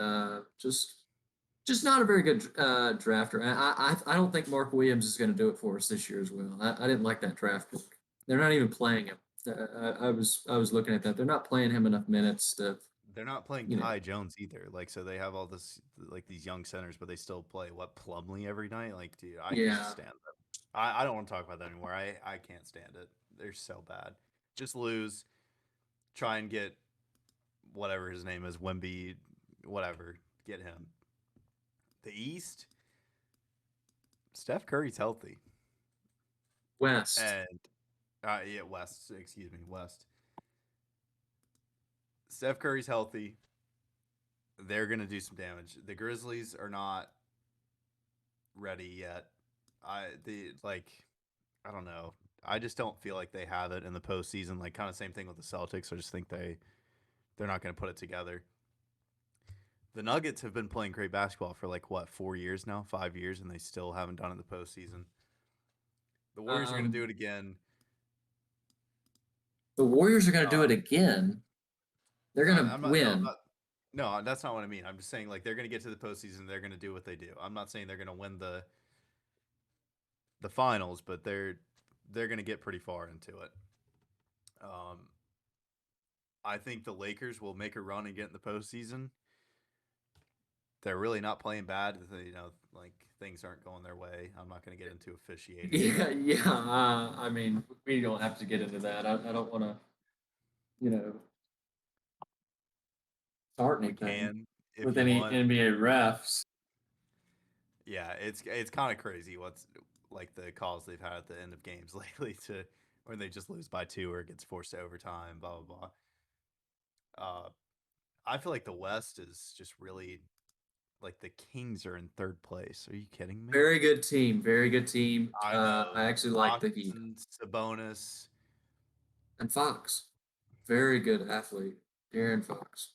just not a very good drafter. I don't think Mark Williams is going to do it for us this year as well. I didn't like that draft pick. They're not even playing him. I was looking at that. They're not playing him enough minutes to They're not playing you know. Ty Jones either. Like, so they have all this, like, these young centers, but they still play what Plumlee every night. Like, dude, I can't Yeah, stand them. I don't want to talk about that anymore. I can't stand it. They're so bad. Just lose. Try and get whatever his name is, Wemby, whatever. Get him. The East. Steph Curry's healthy, West. and yeah, West. Excuse me, West. Steph Curry's healthy. They're gonna do some damage. The Grizzlies are not ready yet. I don't know. I just don't feel like they have it in the postseason. Like kind of same thing with the Celtics. I just think they're not going to put it together. The Nuggets have been playing great basketball for like what 4 years now, 5 years, and they still haven't done it in the postseason. The Warriors are going to do Um, it again. the Warriors are going to do Uh, it again. They're going to I'm not. No, I'm win. not. No, that's not what I mean. I'm just saying like they're going to get to the postseason. They're going to do what they do. I'm not saying they're going to win the finals, but they're going to get pretty far into it. Um, I think the Lakers will make a run and get in the postseason. They're really not playing bad. Like things aren't going their way. I'm not going to get into officiating, Yeah, but yeah. I mean, we don't have to get into that. I don't want to, you know, start we anything can if with you any want. NBA refs. Yeah, it's kind of crazy what's like the calls they've had at the end of games lately to when they just lose by 2 or it gets forced to overtime, blah blah blah. I feel like the West is just really like the Kings are in third place. Are you kidding me? Very good team. Very good team. I know I actually like the Heat Stockton, Sabonis. and Fox. Very good athlete, Darren Fox.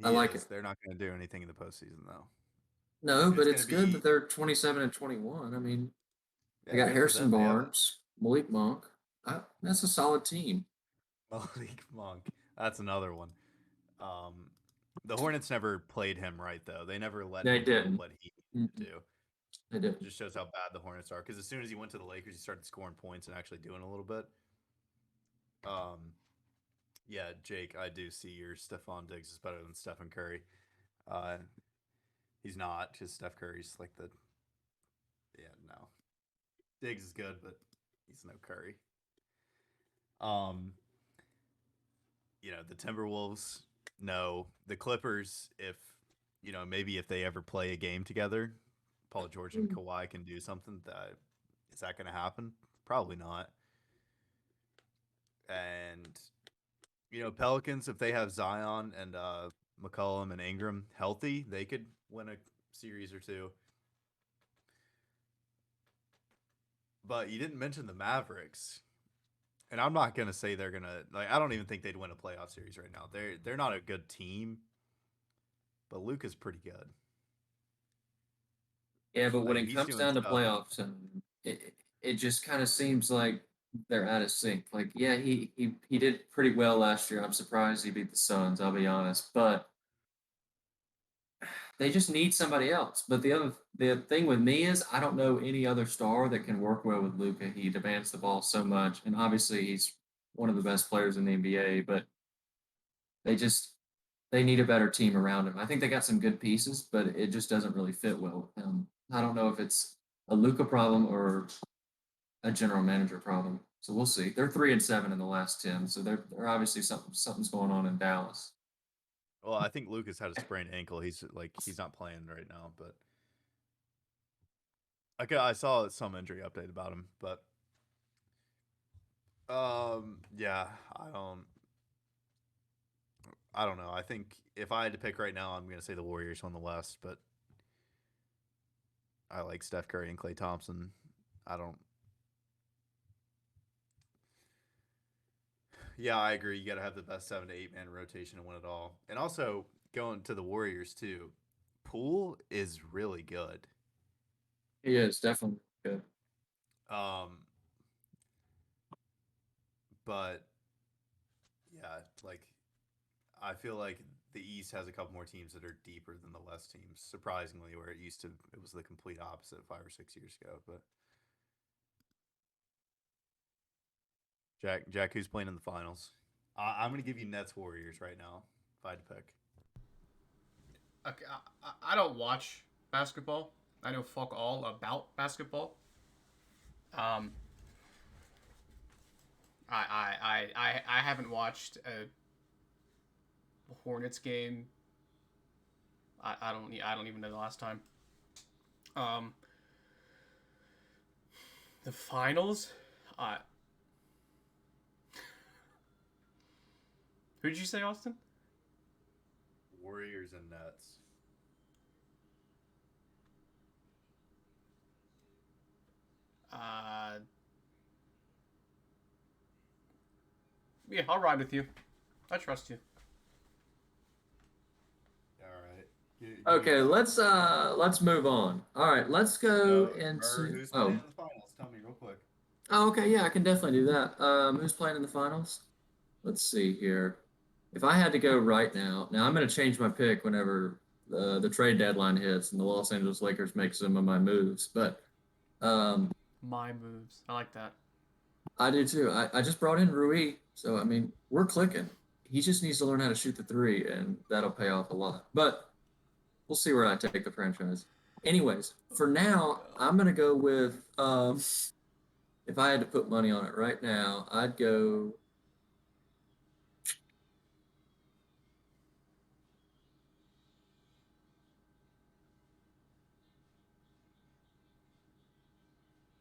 I He like it. is. They're not going to do anything in the postseason though. No, but It's going it's to good that be they're 27 and 21. I mean, they yeah, got good for Harrison them. They have Barnes, Malik Monk. That's a solid team. Malik Monk. That's another one. Um, the Hornets never played him right though. They never let They him do didn't. what he needed to Mm-mm, do. they didn't. Just shows how bad the Hornets are. Because as soon as he went to the Lakers, he started scoring points and actually doing a little bit. Um, yeah, Jake, I do see your Stephon Diggs is better than Stephen Curry. Uh, he's not because Steph Curry's like the no. Diggs is good, but he's no Curry. Um, the Timberwolves, no. The Clippers, if maybe if they ever play a game together, Paul George and Kawhi can do something. Is that going to happen? Probably not. And Pelicans, if they have Zion and McCollum and Ingram healthy, they could win a series or two. But you didn't mention the Mavericks. And I'm not gonna say they're gonna like. I don't even think they'd win a playoff series right now. They're not a good team, but Luka's pretty good. Yeah, but when Like it he's comes doing down to stuff. playoffs, and it just kind of seems like they're out of sync. Like, yeah, he did pretty well last year. I'm surprised he beat the Suns. I'll be honest, but they just need somebody else. But the thing with me is I don't know any other star that can work well with Luca. He demands the ball so much, and obviously he's one of the best players in the NBA. But they just they need a better team around him. I think they got some good pieces, but it just doesn't really fit well with him. I don't know if it's a Luca problem or a general manager problem. So we'll see. They're 3-7 in the last 10, so they're obviously something's going on in Dallas. Well, I think Luka's had a sprained ankle. He's not playing right now, but I saw some injury update about him. But yeah, I don't know. I think if I had to pick right now, I'm gonna say the Warriors on the West, but I like Steph Curry and Klay Thompson. I don't. Yeah, I agree. You got to have the best 7 to 8 man rotation to win it all. And also going to the Warriors too. Poole is really good. He is definitely good. Um, but yeah, like I feel like the East has a couple more teams that are deeper than the West teams. Surprisingly, where it was the complete opposite 5 or 6 years ago. But Jack, who's playing in the finals? I'm gonna give you Nets Warriors right now if I had to pick. Okay, I don't watch basketball. I know fuck all about basketball. Um, I haven't watched a Hornets game. I don't even know the last time. Um, the finals. Uh, who did you say, Austin? Warriors and Nets. Uh, yeah, I'll ride with you. I trust you. All right. Give me Okay, one. let's move on. All right, let's go No, or into who's playing in the finals? Tell me real quick. okay, yeah, I can definitely do that. Who's playing in the finals? Let's see here. If I had to go right now, I'm going to change my pick whenever the trade deadline hits and the Los Angeles Lakers make some of my moves. But um, My moves. I like that. I do too. I just brought in Rui, so I mean we're clicking. he just needs to learn how to shoot the three, and that'll pay off a lot. But we'll see where I take the franchise. Anyways, for now, I'm gonna go with if I had to put money on it right now, I'd go.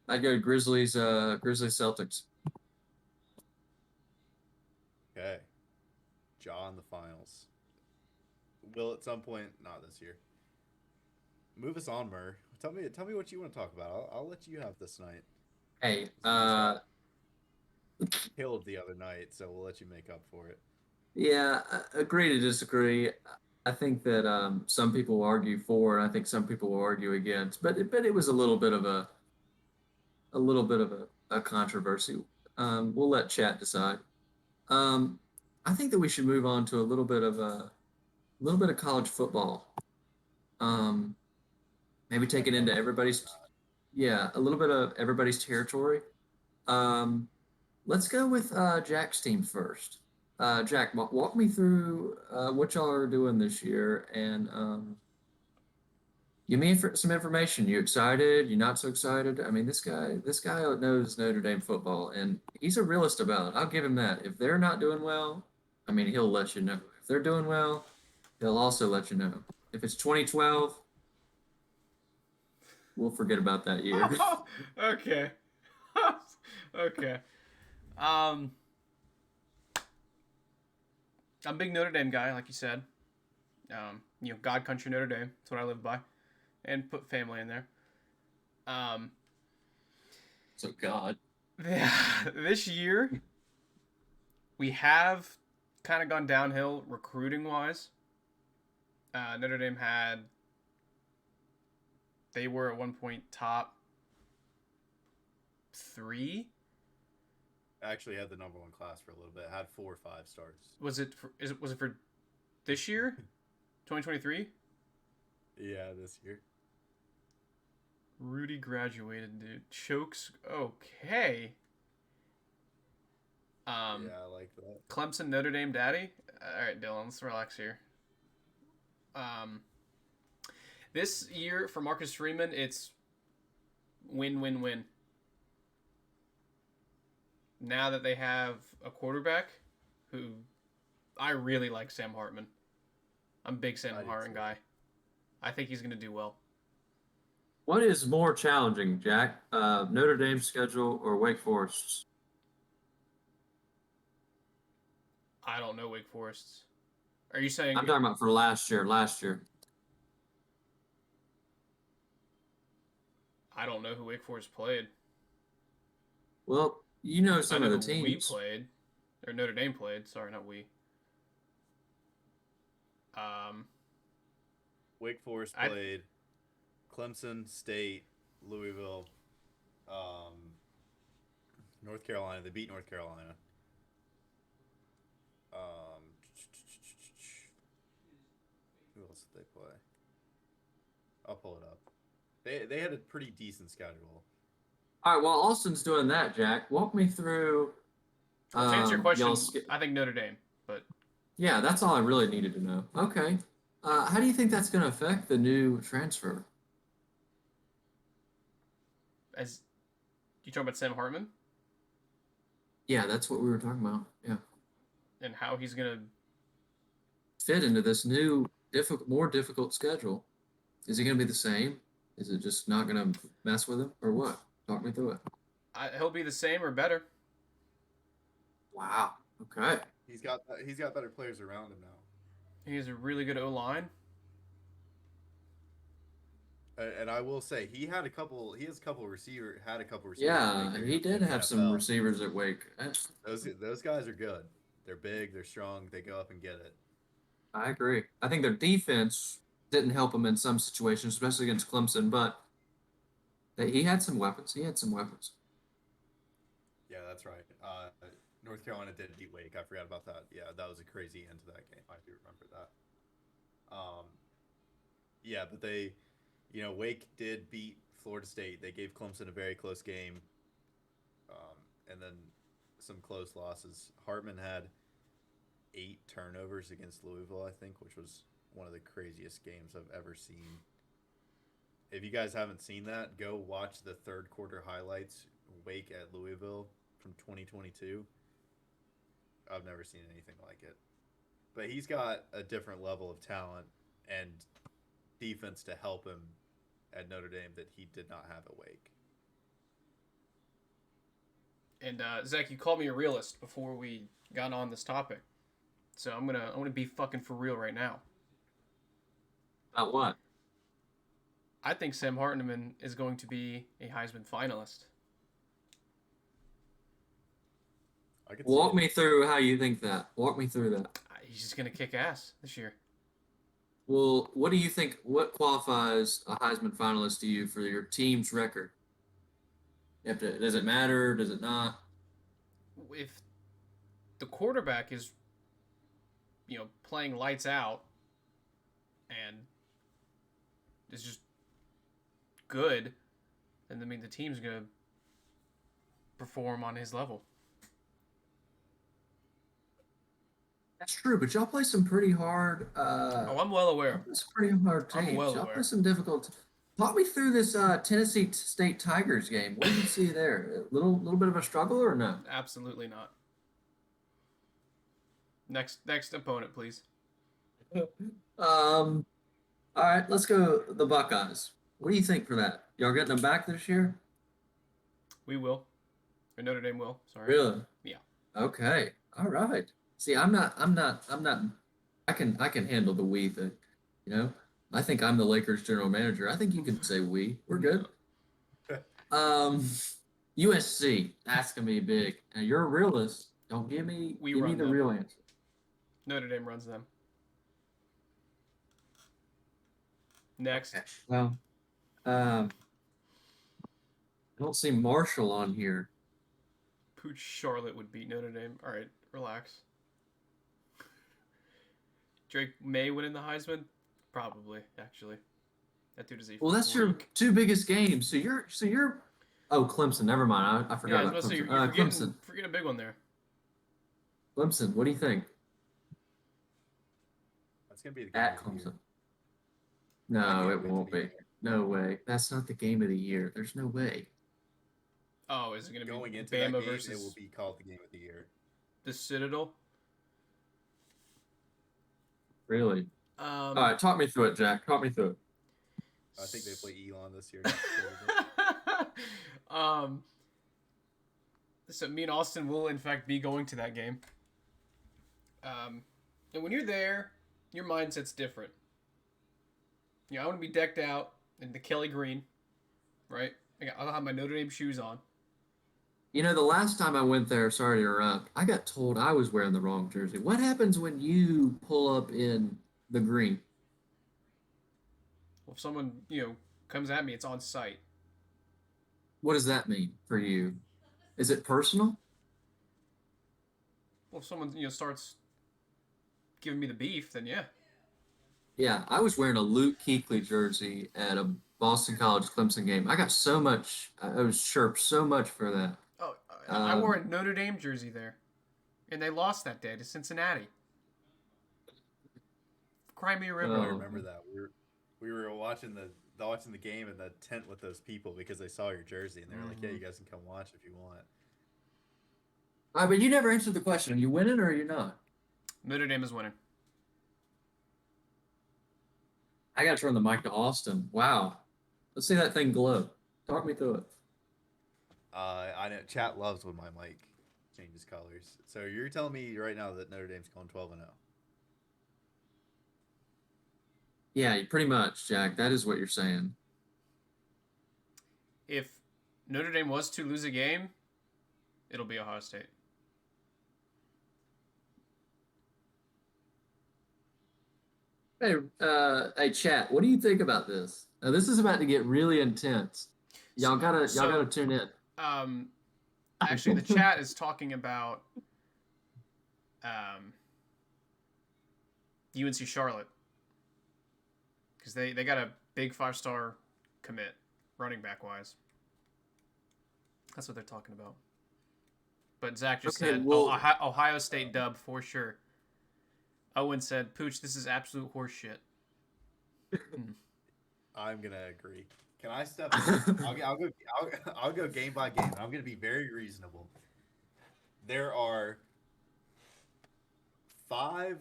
I'd go Grizzlies. Grizzlies Celtics. Okay. Jaw in the finals. Will at some point, not this year. Move us on, Murr. Tell me what you want to talk about. I'll let you have this night. Hey, You just got killed the other night, so we'll let you make up for it. yeah, agree to disagree. I think that some people will argue for, and I think some people will argue against. But it was a little bit of a controversy. We'll let chat decide. Um, I think that we should move on to a little bit of college football. Um, maybe take it I'd love into to talk about everybody's, yeah, a little bit of everybody's territory. Um, let's go with Jack's team first. Jack, walk me through what y'all are doing this year, and give me some information. You excited? You not so excited? I mean, this guy knows Notre Dame football, and he's a realist about it. I'll give him that. If they're not doing well, I mean, he'll let you know. If they're doing well, he'll also let you know. If it's 2012, we'll forget about that year. Okay. Okay. Um, I'm a big Notre Dame guy, like you said. God Country Notre Dame. That's what I live by, and put family in there. Um, So God, this year we have kind of gone downhill recruiting wise. Notre Dame they were at one point top three. Actually, had the number one class for a little bit. Had 4 or 5 stars. Was it for this year, 2023? Yeah, this year. Rudy graduated, dude. Chokes. Okay. Yeah, I like that. Clemson, Notre Dame, daddy. All right, Dylan, let's relax here. Um, this year for Marcus Freeman, it's win, win, win. Now that they have a quarterback who I really like, Sam Hartman. I'm a big Sam Hartman guy. I think he's going to do well. what is more challenging, Jack? Notre Dame's schedule or Wake Forest's? I don't know Wake Forest's. Are you saying I'm talking about for last year. Last year. I don't know who Wake Forest played? Well, you know I some know of the who we teams. played, or Notre Dame played. Sorry, not we. Um, Wake Forest I played Clemson, State, Louisville, um, North Carolina. They beat North Carolina. Um, who else did they play? I'll pull it up. They had a pretty decent schedule. All right, while Austin's doing that, Jack, walk me through well, to answer your question, y'all's. I think Notre Dame, but Yeah, that's all I really needed to know. Okay. How do you think that's going to affect the new transfer? as you talk about Sam Hartman Yeah, that's what we were talking about. Yeah. and how he's gonna, Fit into this new, more difficult schedule. Is he going to be the same? Is it just not going to mess with him or what? Talk me through it. he'll be the same or better. Wow. Okay. He's got better players around him now. He has a really good O line. And I will say he had a couple. He has a couple receiver. Had a couple receivers. Yeah, he did in the have some NFL. receivers at Wake. Those guys are good. They're big. They're strong. They go up and get it. I agree. I think their defense didn't help him in some situations, especially against Clemson, but he had some weapons. He had some weapons. Yeah, that's right. North Carolina did beat Wake. I forgot about that. Yeah, that was a crazy end to that game. I do remember that. Yeah, but Wake did beat Florida State. They gave Clemson a very close game, and then some close losses. Hartman had 8 turnovers against Louisville, I think, which was one of the craziest games I've ever seen. If you guys haven't seen that, go watch the third quarter highlights Wake at Louisville from 2022. I've never seen anything like it. But he's got a different level of talent and defense to help him at Notre Dame that he did not have at Wake. And Zach, you called me a realist before we got on this topic, so I'm gonna be fucking for real right now. About what? I think Sam Hartman is going to be a Heisman finalist. Walk me through how you think that. Walk me through that. He's just gonna kick ass this year. Well, what do you think? What qualifies a Heisman finalist to you for your team's record? Does it matter? Does it not? If the quarterback is, playing lights out and is just good, then I mean the team's gonna perform on his level. That's true, but y'all play some pretty hard. I'm well aware. Some pretty hard teams. I'm well Y'all aware. play some difficult. Talk me through this Tennessee State Tigers game. What did you see there? A little bit of a struggle or no? Absolutely not. Next opponent, please. All right, let's go the Buckeyes. What do you think for that? Y'all getting them back this year? We will. Or Notre Dame will. Sorry. Really? Yeah. Okay. All right. See, I'm not. I can handle the we thing. I think I'm the Lakers general manager. I think you can say we. We're good. USC. That's gonna be big. Now you're a realist. Don't give me the them. real answer. Notre Dame runs them. Next. Okay. Well, I don't see Marshall on here. Pooch Charlotte would beat Notre Dame. All right, relax. Drake May winning the Heisman? Probably, actually. That dude is a Well, that's your two biggest games. So you're. Oh, Clemson. Never mind. I forgot about Clemson. You're forgetting a big one there. Clemson. What do you think? That's gonna be the game At of the year. Clemson. No, it won't be. No way. That's not the game of the year. There's no way. Oh, is it going to be Going into Bama that game, versus it will be called the game of the year. the Citadel? Really? All right, talk me through it, Jack. Talk me through it. I think they play Elon this year. So me and Austin will in fact be going to that game. And when you're there, your mindset's different. I want to be decked out in the Kelly green, right? I'll have my Notre Dame shoes on. The last time I went there, sorry to interrupt, I got told I was wearing the wrong jersey. What happens when you pull up in the green? Well, if someone, comes at me, it's on sight. What does that mean for you? Is it personal? Well, if someone, starts giving me the beef, then yeah. Yeah, I was wearing a Luke Kuechly jersey at a Boston College Clemson game. I got so much. I was chirped so much for that. Oh, I wore a Notre Dame jersey there, and they lost that day to Cincinnati. Cry me a river. I remember that. We were watching the game in the tent with those people because they saw your jersey and they were like, "Yeah, you guys can come watch if you want." All right, but you never answered the question. Are you winning or are you not? Notre Dame is winning. I got to turn the mic to Austin. Wow. Let's see that thing glow. Talk me through it. I know chat loves when my mic changes colors. So you're telling me right now that Notre Dame's going 12-0. Yeah, pretty much, Jack. That is what you're saying. If Notre Dame was to lose a game, it'll be Ohio State. Hey, chat. What do you think about this? Now, this is about to get really intense. Y'all gotta tune in. Actually, the chat is talking about UNC Charlotte because they got a big 5-star commit running back wise. That's what they're talking about. But Zach just said Ohio State dub for sure. Owen said, "Pooch, this is absolute horseshit." I'm gonna agree. Can I step in? I'll go game by game. I'm gonna be very reasonable. There are 5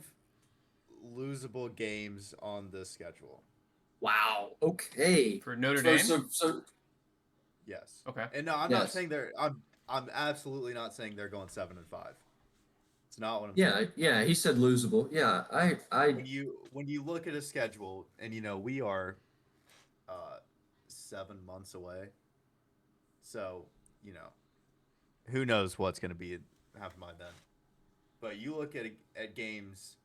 losable games on this schedule. Wow. Okay. For Notre So Dame. so Yes. Okay. And no, I'm not yes. saying they're. I'm absolutely not saying they're going 7-5. It's not what I'm Yeah, saying. yeah. He said losable. Yeah, I. When you look at a schedule, and we are 7 months away, so you know who knows what's going to be happen by then. But you look at games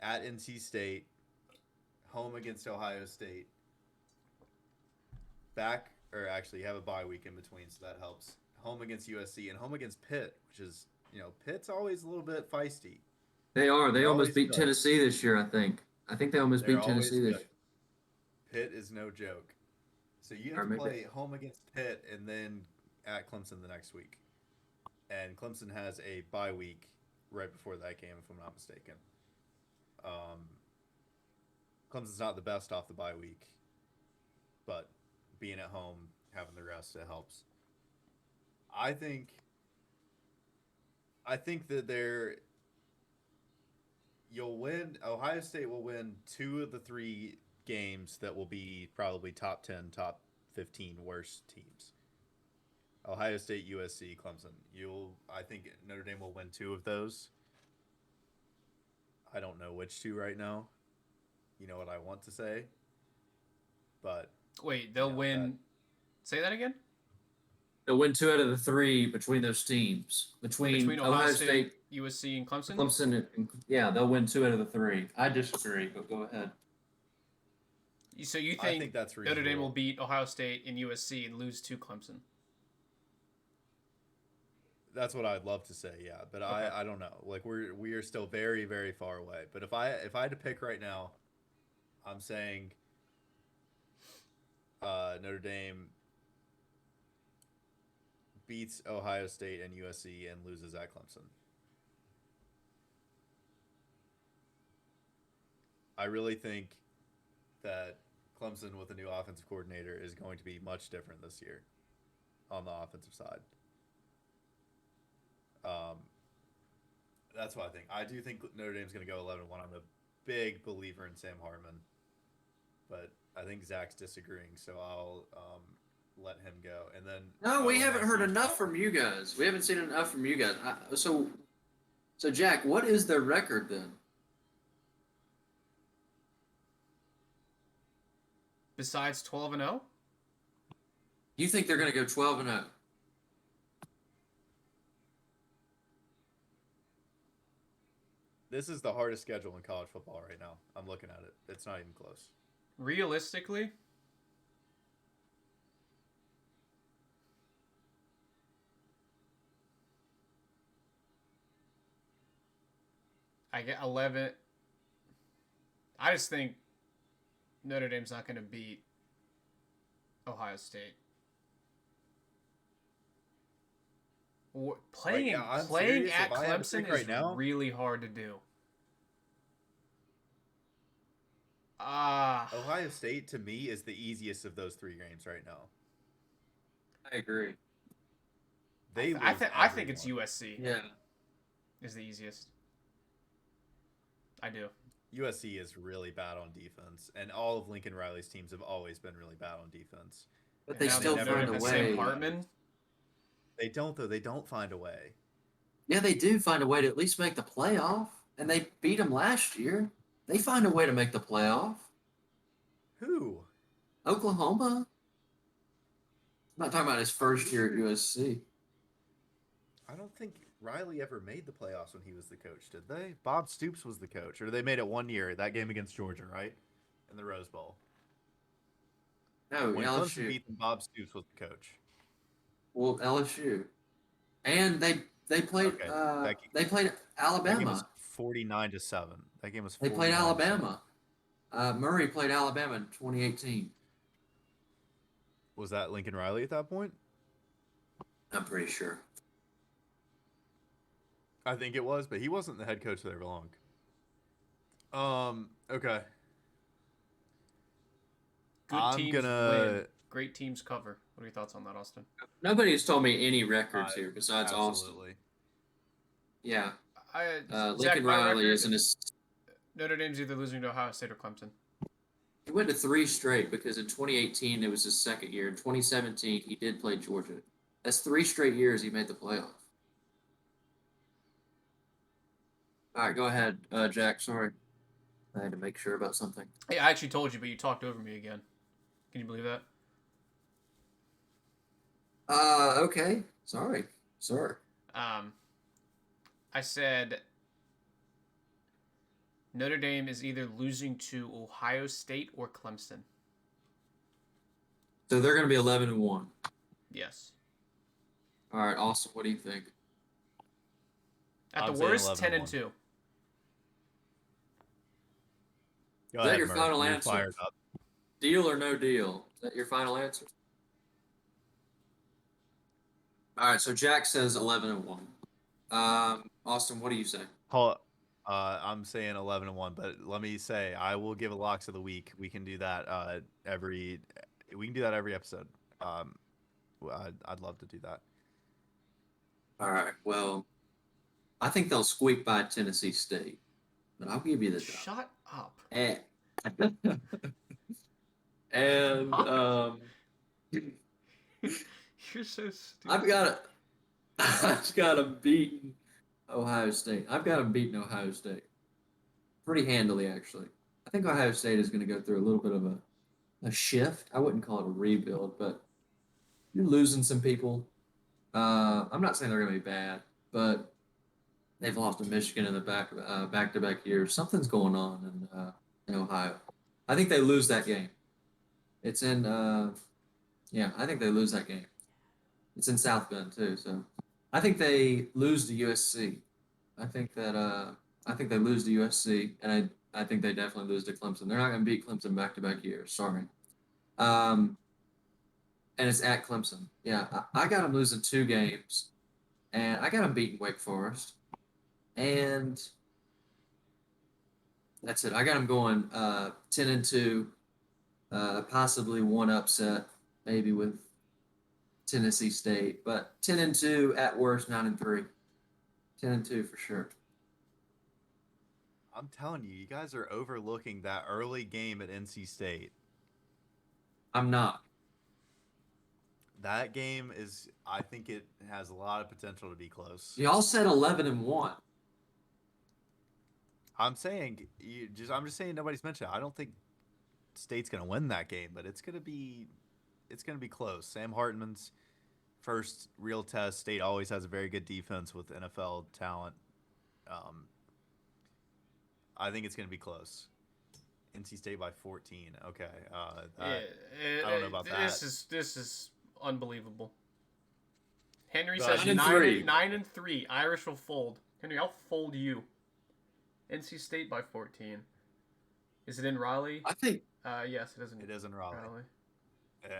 at NC State, home against Ohio State, back or actually you have a bye week in between, so that helps. Home against USC and home against Pitt, which is Pitt's always a little bit feisty. They are. They They're almost always beat good. Tennessee this year. I think. I think they almost They're beat always Tennessee this good. year. Pitt is no joke. So you have Or to maybe. play home against Pitt and then at Clemson the next week. And Clemson has a bye week right before that game, if I'm not mistaken. Um, Clemson's not the best off the bye week, but being at home, having the rest, it helps. I think. I think that you'll win. Ohio State will win 2 of the 3 games that will be probably top 10, top 15 worst teams. Ohio State, USC, Clemson. I think Notre Dame will win 2 of those. I don't know which 2 right now. You know what I want to say, but Wait, they'll win. Say that again. They'll win 2 out of the 3 between those teams. Between Ohio State, USC, and Clemson. Clemson, yeah, they'll win 2 out of the 3. I disagree, but go ahead. So you I think think that's Notre Dame will reasonable. beat Ohio State and USC and lose to Clemson? That's what I'd love to say, yeah, but Okay. I don't know. Like we are still very very far away. But if I had to pick right now, I'm saying Notre Dame beats Ohio State and USC and loses at Clemson. I really think that Clemson with a new offensive coordinator is going to be much different this year on the offensive side. Um, that's what I think. I do think Notre Dame's going to go 11-1. I'm a big believer in Sam Hartman, but I think Zach's disagreeing, so I'll let him go. And then No, we haven't heard enough from you guys. We haven't seen enough from you guys. So Jack, what is their record then? Besides 12-0? You think they're going to go 12-0? This is the hardest schedule in college football right now. I'm looking at it. It's not even close. Realistically, I get 11. I just think Notre Dame's not going to beat Ohio State. Playing serious. at If I had to Clemson pick right is now, really hard to do. Ohio State to me is the easiest of those 3 games right now. I agree. I think it's USC. Yeah. Is the easiest. I do. USC is really bad on defense, and all of Lincoln Riley's teams have always been really bad on defense. But And they now still Notre find Dame a has way. Sam Hartman. They don't though. They don't find a way. Yeah, they do find a way to at least make the playoff, and they beat them last year. They find a way to make the playoff. Who? Oklahoma. I'm not talking about his first year at USC. I don't think Riley ever made the playoffs when he was the coach, did they? Bob Stoops was the coach, or they made it one year, that game against Georgia, right? In the Rose Bowl. No, When LSU. Clemson beat them, Bob Stoops was the coach. Well, LSU, and they played Okay. they played That game Alabama. was 49-7. That game was. They played 49-7. Alabama. Murray played Alabama in 2018. Was that Lincoln Riley at that point? I'm pretty sure. I think it was, but he wasn't the head coach there long. Okay. Good I'm teams win. gonna. Great teams cover. What are your thoughts on that, Austin? Nobody has told me any records I here besides Austin. absolutely. Yeah, Zach, Lincoln my Riley is record. an. Notre Dame's either losing to Ohio State or Clemson. He went to three straight because in 2018 it was his second year. In 2017 he did play Georgia. That's 3 straight years he made the playoff. All right, go ahead, Jack. Sorry, I had to make sure about something. Hey, I actually told you, but you talked over me again. Can you believe that? Okay. Sorry. Sorry. Um, I said Notre Dame is either losing to Ohio State or Clemson. So they're going to be 11-1. Yes. All right, Austin, what do you think? At the I'm saying worst, 11 10 and and 1. 2. Go Is that ahead, your Murph. final You're answer? fired up. Deal or no deal? Is that your final answer? All right, so Jack says 11-1. Austin, what do you say? Hold. I'm saying 11 and 1, but let me say I will give a locks of the week. We can do that every. We can do that every episode. Um, I'd love to do that. All right, well, I think they'll squeak by Tennessee State, but I'll give you the dub. Shut up. And, and You're so stupid. I've got it. I've got them beating Ohio State. I've got them beating Ohio State pretty handily, actually. I think Ohio State is going to go through a little bit of a shift. I wouldn't call it a rebuild, but you're losing some people. I'm not saying they're going to be bad, but they've lost to Michigan in the back-to-back years. Something's going on in Ohio. I think they lose that game. It's in yeah, I think they lose that game. It's in South Bend too, so I think they lose to USC. I think that I think they lose to USC, and I think they definitely lose to Clemson. They're not going to beat Clemson back-to-back years. Sorry. Um, and it's at Clemson. Yeah, I got them losing 2 games, and I got them beating Wake Forest, and that's it. I got them going 10-2, possibly one upset, maybe with Tennessee State, but 10-2 at worst, 9-3, 10-2 for sure. I'm telling you, you guys are overlooking that early game at NC State. I'm not. That game is, I think it has a lot of potential to be close. Y'all said 11-1. I'm saying I'm just saying nobody's mentioned it. I don't think State's gonna win that game, but it's gonna be close. Sam Hartman's first real test. State always has a very good defense with NFL talent. Um, I think it's gonna be close. NC State by 14. Okay, I don't know about this that. This is unbelievable. Henry Go says ahead. 9-3. Irish will fold. Henry, I'll fold you. NC State by 14. Is it in Raleigh? I think Yes, it is. It is in Raleigh.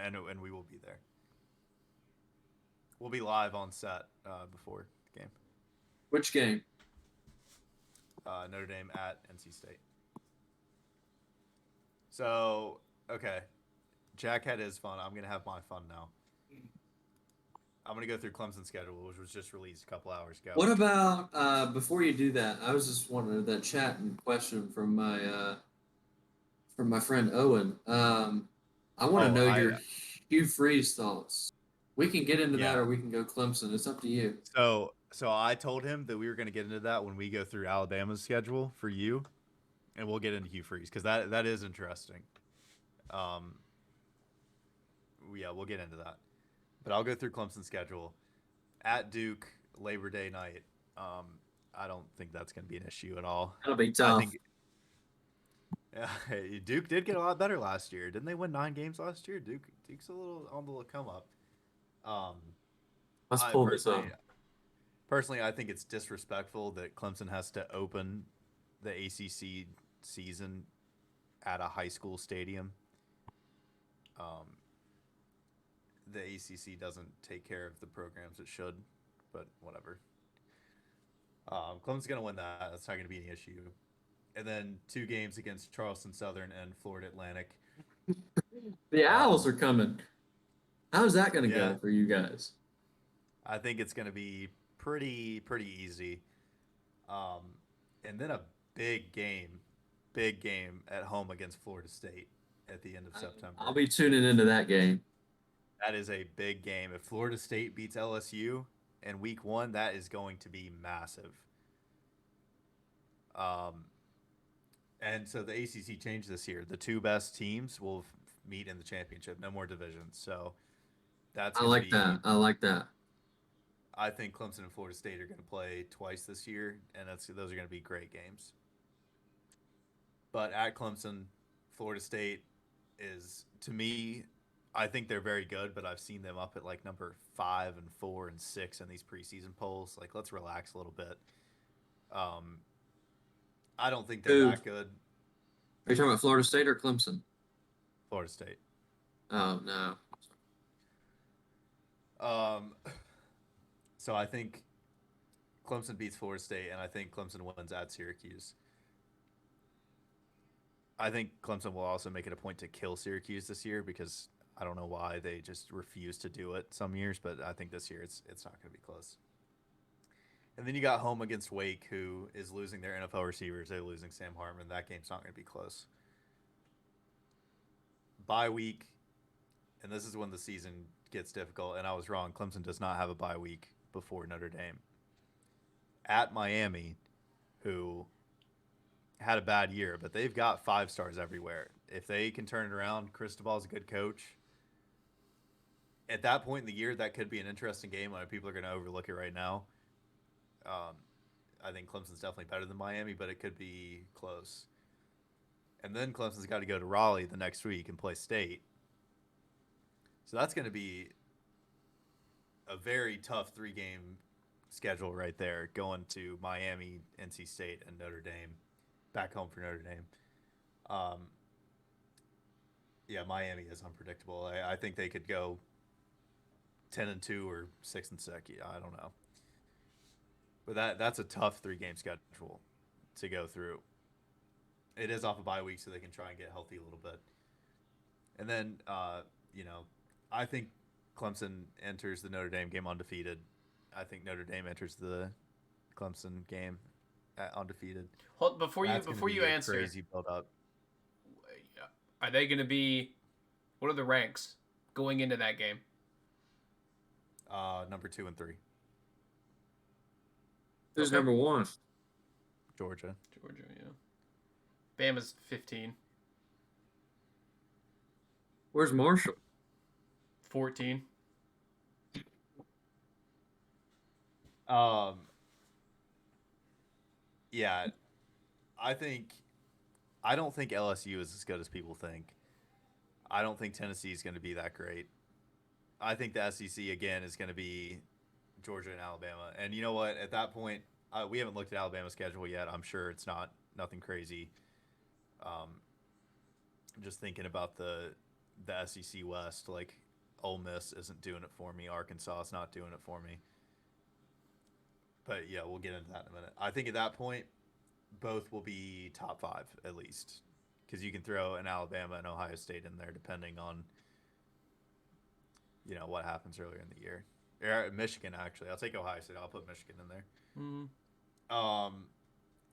And we will be there. We'll be live on set before the game. which game? Notre Dame at NC State. So, okay. Jack had his fun. I'm going to have my fun now. I'm going to go through Clemson's schedule, which was just released a couple hours ago. What about before you do that? I was just wondering that chat and question from my friend Owen. I want to know your Hugh Freeze thoughts. We can get into that, or we can go Clemson. It's up to you. So I told him that we were going to get into that when we go through Alabama's schedule for you, and we'll get into Hugh Freeze because that is interesting. Yeah, we'll get into that. But I'll go through Clemson's schedule. At Duke, Labor Day night. I don't think that's going to be an issue at all. That'll be tough. Duke did get a lot better last year. Didn't they win 9 games last year? Duke's a little on the come up. Let's pull this up. Personally, I think it's disrespectful that Clemson has to open the ACC season at a high school stadium. The ACC doesn't take care of the programs it should, but whatever. Clemson's going to win that. That's not going to be an issue. and then 2 games against Charleston Southern and Florida Atlantic. The Owls Um, are coming. How's that going to yeah, go for you guys? I think it's going to be pretty easy. Um, and then a big game, big game at home against Florida State at the end of I'll September. be tuning into that game. That is a big game. If Florida State beats LSU in week 1, that is going to be massive. Um, and so the ACC changed this year. The 2 best teams will meet in the championship. No more divisions. So that's I going to like be. that. I like that. I think Clemson and Florida State are going to play twice this year, and those are going to be great games. But at Clemson, Florida State is, to me, I think they're very good, but I've seen them up at like number 5 and 4 and 6 in these preseason polls. Like, let's relax a little bit. Um, I don't think they're Who? that good. Are you talking about Florida State or Clemson? Florida State. Oh no. Um, so I think Clemson beats Florida State, and I think Clemson wins at Syracuse. I think Clemson will also make it a point to kill Syracuse this year because I don't know why they just refuse to do it some years, but I think this year it's not going to be close. And then you got home against Wake, who is losing their NFL receivers. They're losing Sam Hartman. That game's not going to be close. Bye week, and this is when the season gets difficult. And I was wrong. Clemson does not have a bye week before Notre Dame. At Miami, who had a bad year, but they've got 5 stars everywhere. If they can turn it around, Cristobal's a good coach. At that point in the year, that could be an interesting game. People are going to overlook it right now. Um, I think Clemson's definitely better than Miami, but it could be close. And then Clemson's got to go to Raleigh the next week and play State. So that's going to be a very tough 3-game schedule right there, going to Miami, NC State, and Notre Dame. Back home for Notre Dame. Um, yeah, Miami is unpredictable. I think they could go 10-2 or 6-6. I don't know, but that's a tough 3-game schedule to go through. It is off a bye week, so they can try and get healthy a little bit. And then, I think Clemson enters the Notre Dame game undefeated. I think Notre Dame enters the Clemson game undefeated. Hold, before That's before be you a answer, crazy build up. are they going to be? What are the ranks going into that game? Number 2 and 3, Who's Okay. number one? Georgia. Georgia, yeah. Bama's 15, Where's Marshall? 14. Um, yeah, I don't think LSU is as good as people think. I don't think Tennessee is going to be that great. I think the SEC again is going to be Georgia and Alabama. And you know what? At that point, we haven't looked at Alabama's schedule yet. I'm sure it's nothing crazy. Um, just thinking about the SEC West, like Ole Miss isn't doing it for me. Arkansas is not doing it for me. But yeah, we'll get into that in a minute. I think at that point, both will be top 5 at least, because you can throw an Alabama and Ohio State in there depending on what happens earlier in the year. Or Michigan, actually, I'll take Ohio State. I'll put Michigan in there. Um,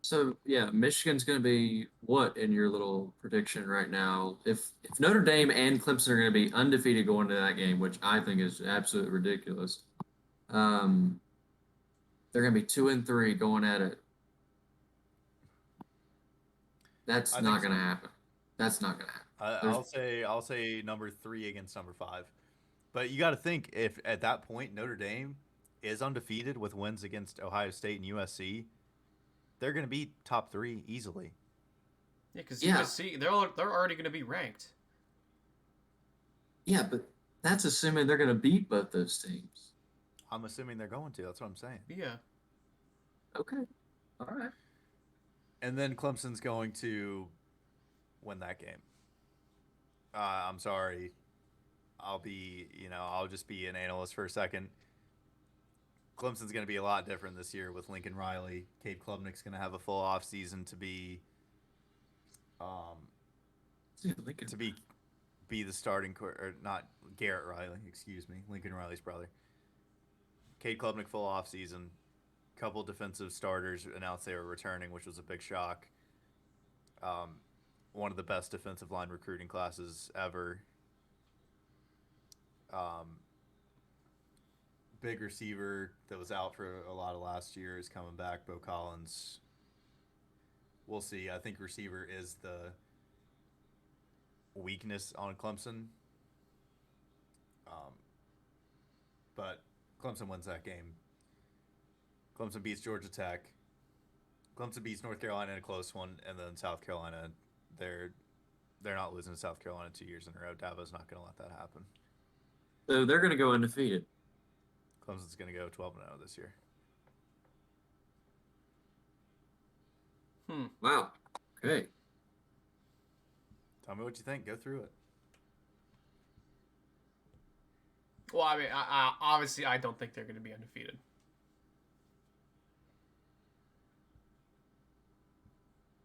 So yeah, Michigan's going to be what in your little prediction right now? If Notre Dame and Clemson are going to be undefeated going to that game, which I think is absolutely ridiculous, um, they're going to be 2 and 3 going at it. That's I not think going to so. happen. That's not going to happen. There's I'll say number 3 against number 5. But you got to think, if at that point Notre Dame is undefeated with wins against Ohio State and USC, they're going to be top 3 easily. Yeah, because Yeah. USC they're already going to be ranked. Yeah, but that's assuming they're going to beat both those teams. I'm assuming they're going to. That's what I'm saying. Yeah. Okay. All right. And then Clemson's going to win that game. I'm sorry. I'll just be an analyst for a second. Clemson's going to be a lot different this year with Lincoln Riley. Cade Klubnik's going to have a full off season to be um, Yeah, Lincoln. to be the starting or not Garrett Riley, excuse me, Lincoln Riley's brother. Cade Klubnik full off season. Couple defensive starters announced they were returning, which was a big shock. Um, One of the best defensive line recruiting classes ever. Um, Big receiver that was out for a lot of last year is coming back. Bo Collins. We'll see. I think receiver is the weakness on Clemson. Um, but Clemson wins that game. Clemson beats Georgia Tech. Clemson beats North Carolina in a close one, and then South Carolina, they're they're not losing to South Carolina 2 years in a row. Davo's not going to let that happen. So they're going to go undefeated. Clemson's going to go 12-0 this year. Wow. Okay. Tell me what you think. Go through it. Well, I mean, I obviously I don't think they're going to be undefeated.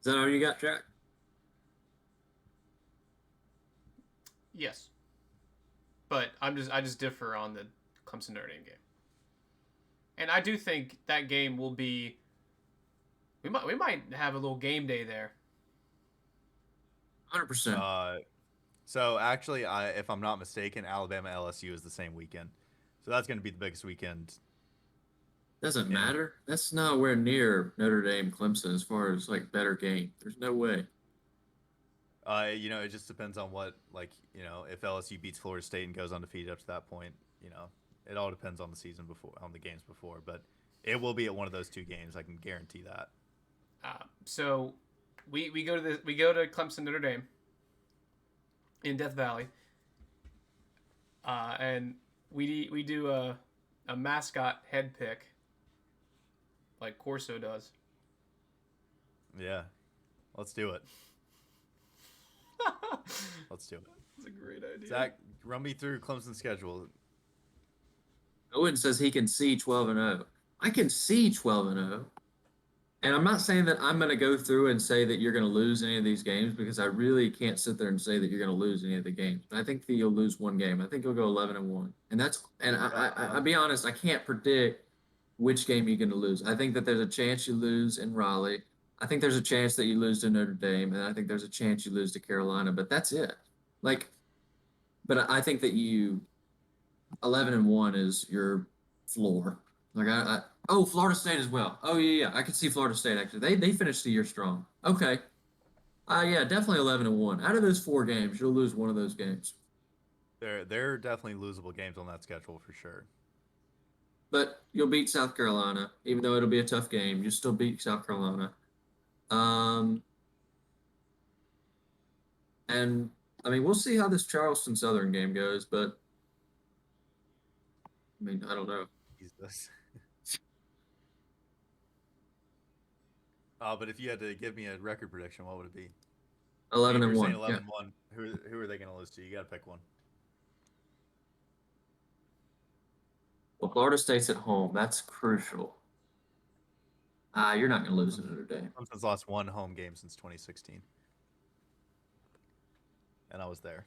Is that all you got, Jack? Yes, but I just differ on the Clemson Notre Dame game, and I do think that game will be. We might have a little game day there. 100%. So actually, if I'm not mistaken, Alabama LSU is the same weekend. So that's going to be the biggest weekend. Doesn't Yeah. matter. That's nowhere near Notre Dame Clemson as far as like better game. There's no way. It just depends on what, if LSU beats Florida State and goes undefeated up to that point, it all depends on the season before, on the games before. But it will be at one of those two games. I can guarantee that. So we go to Clemson Notre Dame in Death Valley, and we do a mascot head pick like Corso does. Yeah, let's do it. Let's do it. That's a great idea. Zach, run me through Clemson's schedule. Owen says he can see 12-0. I can see 12-0. And I'm not saying that I'm going to go through and say that you're going to lose any of these games because I really can't sit there and say that you're going to lose any of the games. But I think that you'll lose one game. I think you'll go 11-1. And I'll be honest, I can't predict which game you're going to lose. I think that there's a chance you lose in Raleigh. I think there's a chance that you lose to Notre Dame, and I think there's a chance you lose to Carolina, but that's it. But I think that 11-1 is your floor. Florida State as well. Oh yeah, I could see Florida State actually. They finished the year strong. Okay. Yeah, definitely 11-1. Out of those 4 games, you'll lose one of those games. They're definitely losable games on that schedule for sure. But you'll beat South Carolina, even though it'll be a tough game. You'll still beat South Carolina. And I mean, we'll see how this Charleston Southern game goes, but I mean, I don't know. Jesus. But if you had to give me a record prediction, what would it be? 11-1. 11-1. Yeah. Who are they going to lose to? You got to pick one. Well, Florida State's at home. That's crucial. You're not going to lose to Notre Dame. Clemson's lost one home game since 2016. And I was there.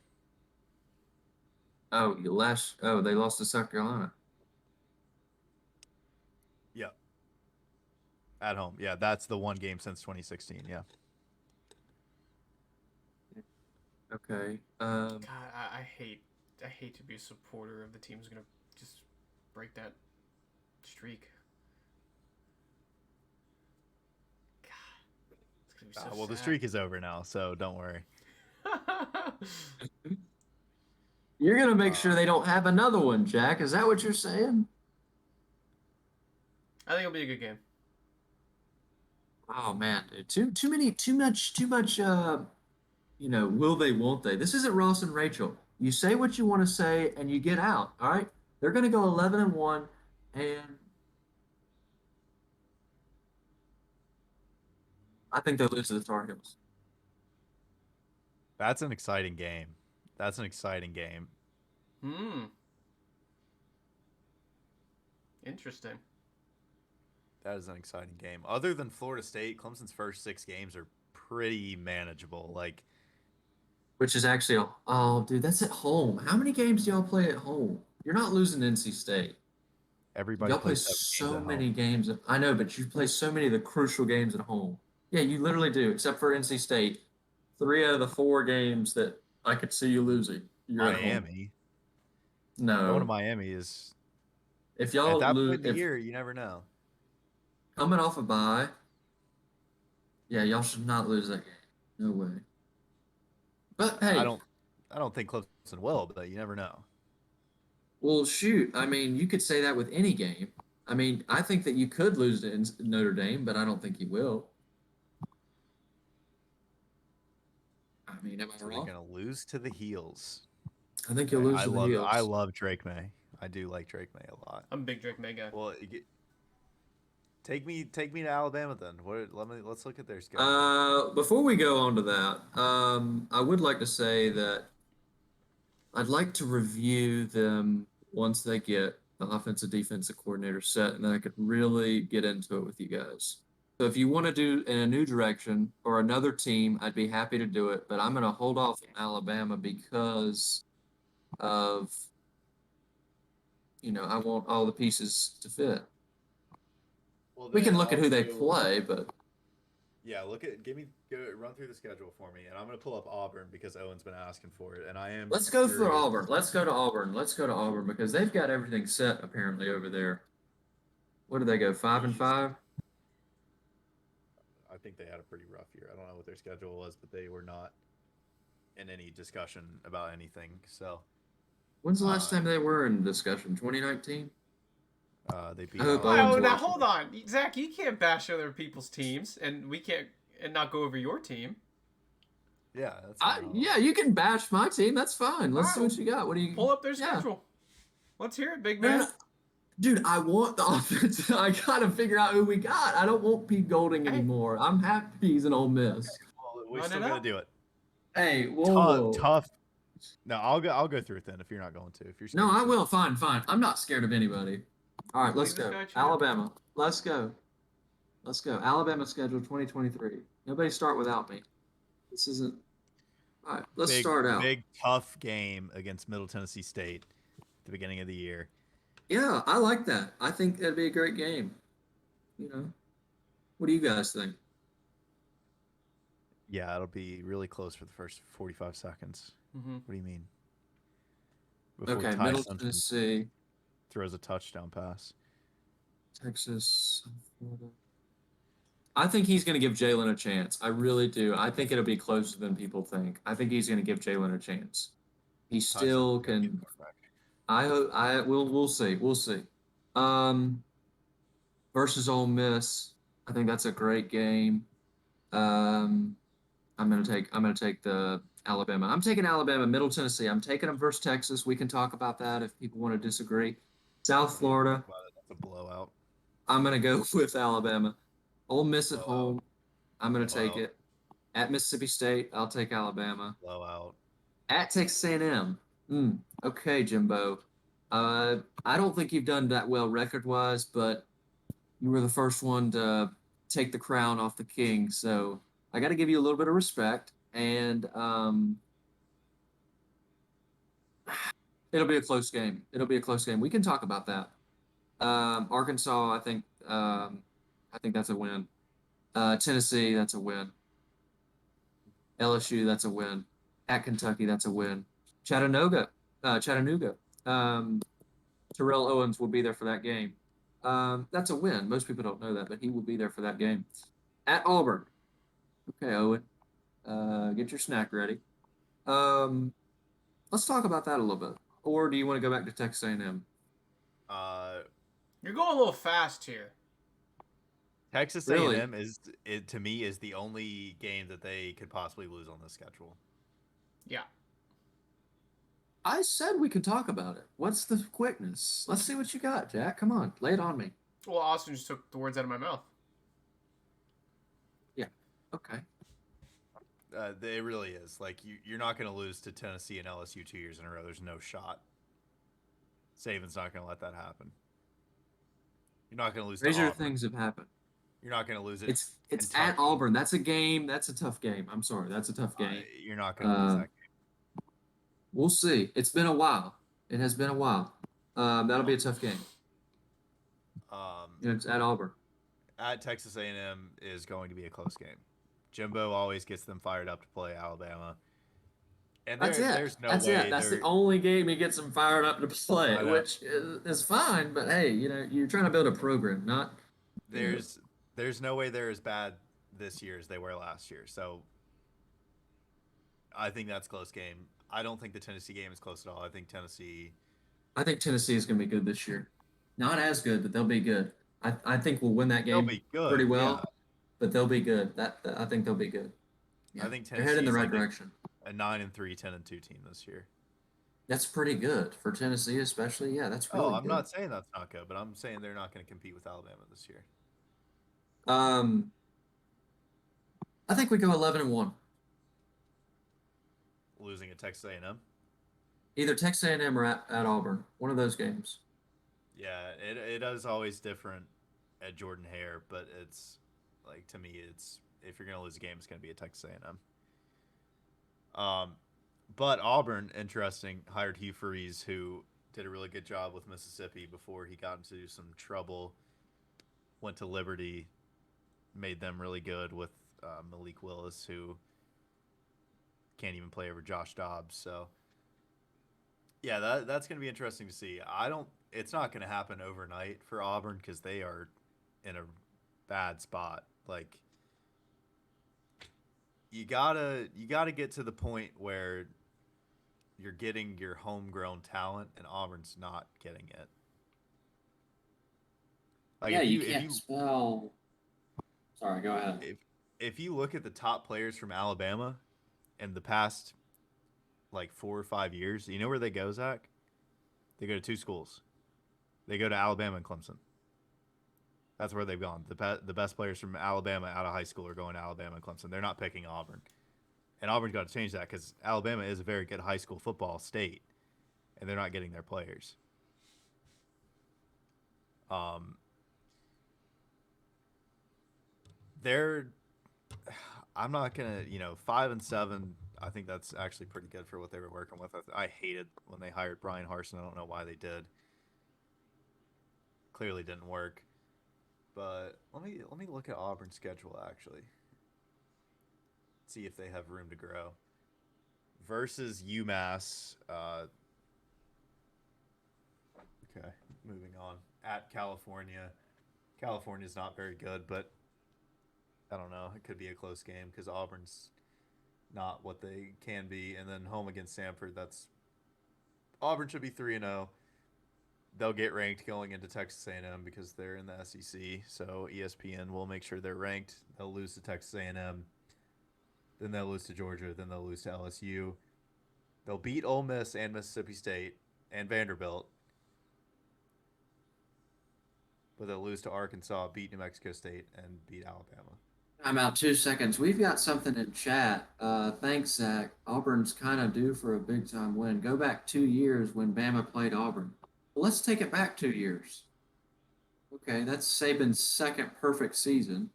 Oh, they lost to South Carolina. Yeah. At home. Yeah, that's the one game since 2016. Yeah. Okay. God, I hate to be a supporter of the team who's gonna just break that streak. God, it's gonna be so well, the sad. streak is over now, so don't worry. You're going to make sure they don't have another one, Jack. Is that what you're saying? I think it'll be a good game. Oh man, dude. Too much will they, won't they? This isn't Ross and Rachel. You say what you want to say and you get out, all right? They're going to go 11-1 and I think they'll lose to the Tar Heels. That's an exciting game. Interesting. That is an exciting game. Other than Florida State, Clemson's first 6 games are pretty manageable. Like which is actually, oh, dude, that's at home. How many games do y'all play at home? You're not losing to NC State. everybody Y'all play plays 7 games so at home. many games. I know, but you play so many of the crucial games at home. Yeah, you literally do, except for NC State. 3 out of the 4 games that I could see you losing, you're at home. Miami. Going to No. Miami is If at y'all that lose, point in the if year, you never know. coming off a bye, yeah, y'all should not lose that game. No way. But I hey, don't I don't think Clemson will, but you never know. well, shoot. I mean, you could say that with any game. I mean, I think that you could lose to Notre Dame, but I don't think you will. I mean, am I So they're wrong? gonna lose to the Heels. I think you'll Okay, lose to the I Heels. love Drake May. I do like Drake May a lot. I'm a big Drake May guy. Well, take me to Alabama then. Let's look at their schedule. Before we go on to that, I would like to say that I'd like to review them once they get the offensive defensive coordinator set, and then I could really get into it with you guys. So if you want to do in a new direction or another team, I'd be happy to do it, but I'm going to hold off on Alabama because of, I want all the pieces to fit. Well, We then can look at I'll who they do. play, but Yeah, run through the schedule for me, and I'm gonna pull up Auburn because Owen's been asking for it, and I am let's go for curious. Auburn. Let's go to Auburn. Let's go to Auburn because they've got everything set apparently over there. What do they go? 5-5? I think they had a pretty rough year. I don't know what their schedule was, but they were not in any discussion about anything. So When's the last uh, time they were in discussion? 2019? they I beat hope Alabama. Owen's Oh, now watching. hold on, Zach. You can't bash other people's teams, and we can't and not go over your team. Yeah, that's not. Yeah, you can bash my team. That's fine. All Let's right, see well, what you got. What do you? pull up their Yeah. schedule. Let's hear it, big No, no, man. no. Dude, I want the offense. I gotta figure out who we got. I don't want Pete Golding Hey, anymore. I'm happy he's an Ole Miss. Well, we're run still it gonna up. do it. Hey, whoa, Tough, whoa. tough. No, I'll go through it then. If you're not going to, if you're No, scared I to. will. Fine, fine. I'm not scared of anybody. All right, let's Believe this go. guy, champ. Alabama. Let's go. Let's go. Alabama schedule 2023. Nobody start without me. This isn't. All right, let's start out. Big tough game against Middle Tennessee State at the beginning of the year. Yeah, I like that. I think that'd be a great game. What do you guys think? Yeah, it'll be really close for the first 45 seconds. Mm-hmm. What do you mean? Before Okay, Ty Middle Simpson Tennessee, throws a touchdown pass. Texas, Florida. I think he's going to give Jalen a chance. I really do. I think it'll be closer than people think. I think he's going to give Jalen a chance. He Ty still Simpson's gonna be the can. quarterback. I hope. I will. We'll see. We'll see. Um, versus Ole Miss. I think that's a great game. Um, I'm gonna take the Alabama. I'm taking Alabama, Middle Tennessee. I'm taking them versus Texas. We can talk about that if people want to disagree. South We can Florida. talk about it. That's a blowout. I'm gonna go with Alabama. Ole Miss at Blowout. home. I'm gonna take Blowout. it. At Mississippi State, I'll take Alabama. Blowout. At Texas A&M. Okay, Jimbo. I don't think you've done that well record-wise, but you were the first one to take the crown off the king, so I got to give you a little bit of respect. And it'll be a close game. It'll be a close game. We can talk about that. Arkansas, I think that's a win. Tennessee, that's a win. LSU, that's a win. At Kentucky, that's a win. Chattanooga. Terrell Owens will be there for that game. That's a win. Most people don't know that, but he will be there for that game. At Auburn. Okay, Owen. Get your snack ready. Let's talk about that a little bit. Or do you want to go back to Texas A&M? You're going a little fast here. Texas Really? A&M to me is the only game that they could possibly lose on the schedule. Yeah. I said we could talk about it. What's the quickness? Let's see what you got, Jack. Come on, lay it on me. Well, Austin just took the words out of my mouth. Yeah. Okay. It really is. Like you're not going to lose to Tennessee and LSU 2 years in a row. There's no shot. Saban's not going to let that happen. You're not going to lose. Crazier to Auburn. things have happened. You're not going to lose it. It's at Kentucky. Auburn. That's a game. That's a tough game. I'm sorry. That's a tough game. You're not going to lose Uh, that we'll see. It's been a while. It has been a while. That'll be a tough game. game. It's at Auburn. At Texas A&M is going to be a close game. Jimbo always gets them fired up to play Alabama. And That's it. there's no That's way it. That's the only game he gets them fired up to play, which is fine. But hey, you're trying to build a program, not. There's no way they're as bad this year as they were last year. So I think that's a close game. I don't think the Tennessee game is close at all. I think Tennessee is going to be good this year. Not as good, but they'll be good. I think we'll win that game they'll be good, pretty well, yeah. But they'll be good. I think they'll be good. Yeah. I think they're headed in the right direction. A 9-3, 10-2 team this year. That's pretty good for Tennessee, especially. Yeah, that's really good. I'm not saying that's not good, but I'm saying they're not going to compete with Alabama this year. I think we go 11-1. Losing at Texas A&M. Either Texas A&M or at Auburn. One of those games. Yeah, it is always different at Jordan Hare, but it's like, to me, it's if you're going to lose a game, it's going to be at Texas A&M. But Auburn, interesting, hired Hugh Freeze, who did a really good job with Mississippi before he got into some trouble. Went to Liberty, made them really good with Malik Willis, who can't even play over Josh Dobbs. So, yeah, that's going to be interesting to see. It's not going to happen overnight for Auburn because they are in a bad spot. Like, you gotta get to the point where you're getting your homegrown talent, and Auburn's not getting it. Like, yeah, you can't spell. Sorry, go ahead. If you look at the top players from Alabama in the past, like 4 or 5 years, you know where they go, Zach? They go to 2 schools. They go to Alabama and Clemson. That's where they've gone. The best players from Alabama out of high school are going to Alabama and Clemson. They're not picking Auburn. And Auburn's got to change that because Alabama is a very good high school football state, and they're not getting their players. I'm not gonna, 5-7. I think that's actually pretty good for what they were working with. I hated when they hired Brian Harsin. I don't know why they did. Clearly didn't work. But let me look at Auburn's schedule actually. See if they have room to grow. Versus UMass. Okay, moving on. At California. California's not very good, but I don't know. It could be a close game because Auburn's not what they can be. And then home against Samford. Auburn should be 3-0. They'll get ranked going into Texas A&M because they're in the SEC. So ESPN will make sure they're ranked. They'll lose to Texas A&M. Then they'll lose to Georgia. Then they'll lose to LSU. They'll beat Ole Miss and Mississippi State and Vanderbilt. But they'll lose to Arkansas, beat New Mexico State, and beat Alabama. I'm out 2 seconds. We've got something in chat. Thanks, Zach. Auburn's kind of due for a big-time win. Go back 2 years when Bama played Auburn. Well, let's take it back 2 years. Okay, that's Saban's second perfect season.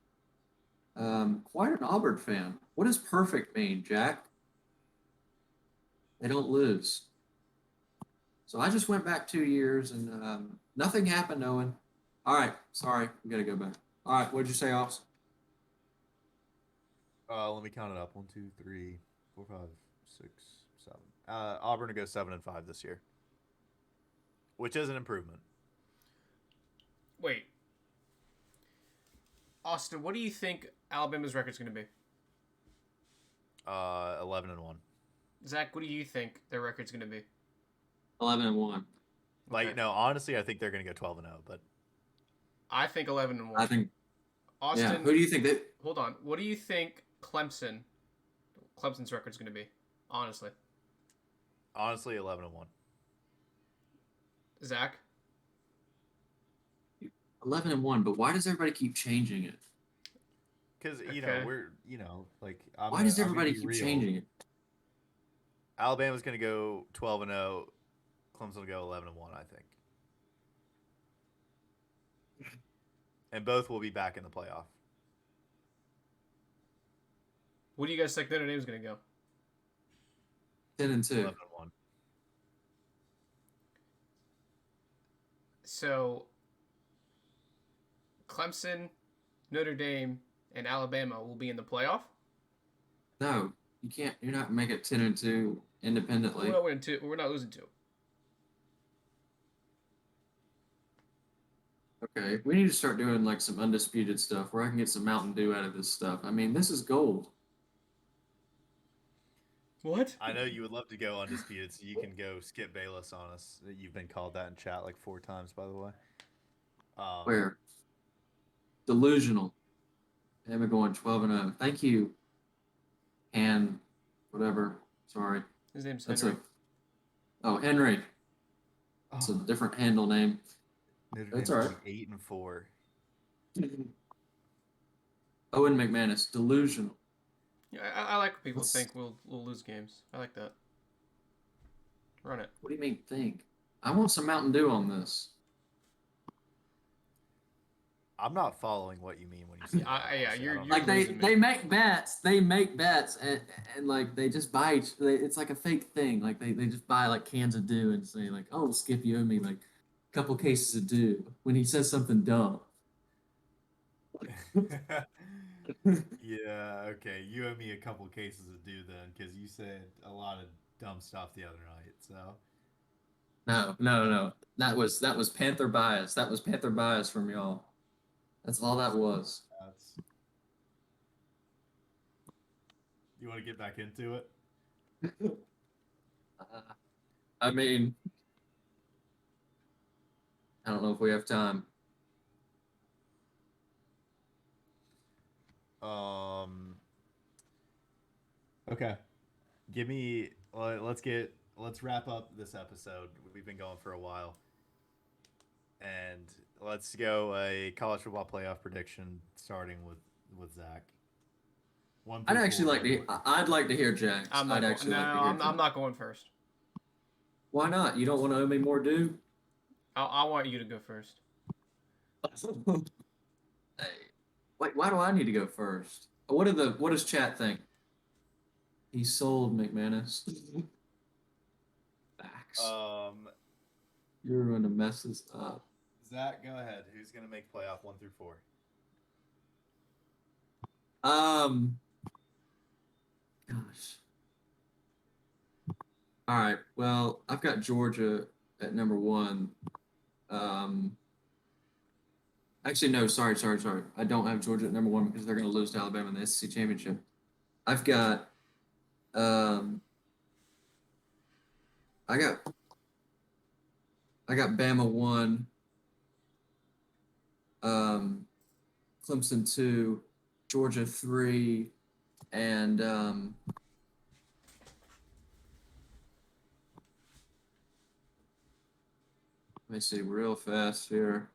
Quite an Auburn fan. What does perfect mean, Jack? They don't lose. So I just went back 2 years, and nothing happened, Owen. All right, sorry. We got to go back. All right, what'd you say, Ops? Let me count it up. 1, 2, 3, 4, 5, 6, 7. Auburn to go 7-5 this year, which is an improvement. Wait, Austin, what do you think Alabama's record's going to be? 11-1. Zach, what do you think their record's going to be? 11-1. Like, Okay. no, honestly, I think they're going to go 12-0, but I think 11-1. I think. Austin, Yeah. Who do you think that? Hold on. What do you think Clemson's record's going to be? Honestly. honestly, 11-1. Zach? 11-1, but why does everybody keep changing it? Because Okay. we're like Why does everybody keep changing it? Alabama's going to go 12-0. Clemson will go 11-1, I think. And both will be back in the playoff What do you guys think Notre Dame's going to go? 10-2. 11-1. So Clemson, Notre Dame, and Alabama will be in the playoff. No, you can't. You're not make it 10-2 independently. We're not winning two. We're not losing two. Okay, we need to start doing like some undisputed stuff where I can get some Mountain Dew out of this stuff. I mean, this is gold. What? I know you would love to go undisputed, so you can go Skip Bayless on us. You've been called that in chat like 4 times, by the way. Where? Delusional. And we're going 12-0. Thank you. And whatever. Sorry. His name's That's Henry. Henry. It's a different handle name. Notre That's Dame's all right. 8-4. Owen McManus, delusional. Yeah, I like when people Let's- think we'll lose games. I like that. Run it. What do you mean think? I want some Mountain Dew on this. I'm not following what you mean when you say that. Yeah, honestly. you're- I don't you're know. Like losing me. they make bets. They make bets and like they just buy it's like a fake thing. Like they just buy like cans of Dew and say like, oh Skip, you owe me like a couple cases of Dew when he says something dumb. Yeah, okay. You owe me a couple cases of Dew then, because you said a lot of dumb stuff the other night. So No. That was Panther bias. That was Panther bias from y'all. That's all that was. that's. You want to get back into it? I mean, I don't know if we have time. Okay. Let's wrap up this episode. We've been going for a while. And let's go a college football playoff prediction starting with Zach. I'd actually like to. I'd like to hear Jack's. I'm not. I'd actually like to hear. I'm not going first. Why not? You don't want to owe me more Dew? I want you to go first. Hey, wait. Why do I need to go first? What does chat think? He sold McManus. Facts. You're going to mess this up. Zach, go ahead. Who's going to make playoff 1 through 4? Gosh. All right. Well, I've got Georgia at number 1. Actually, no. Sorry. I don't have Georgia at number 1 because they're going to lose to Alabama in the SEC championship. I've got. I got Bama 1. Clemson 2, Georgia 3, and let me see real fast here.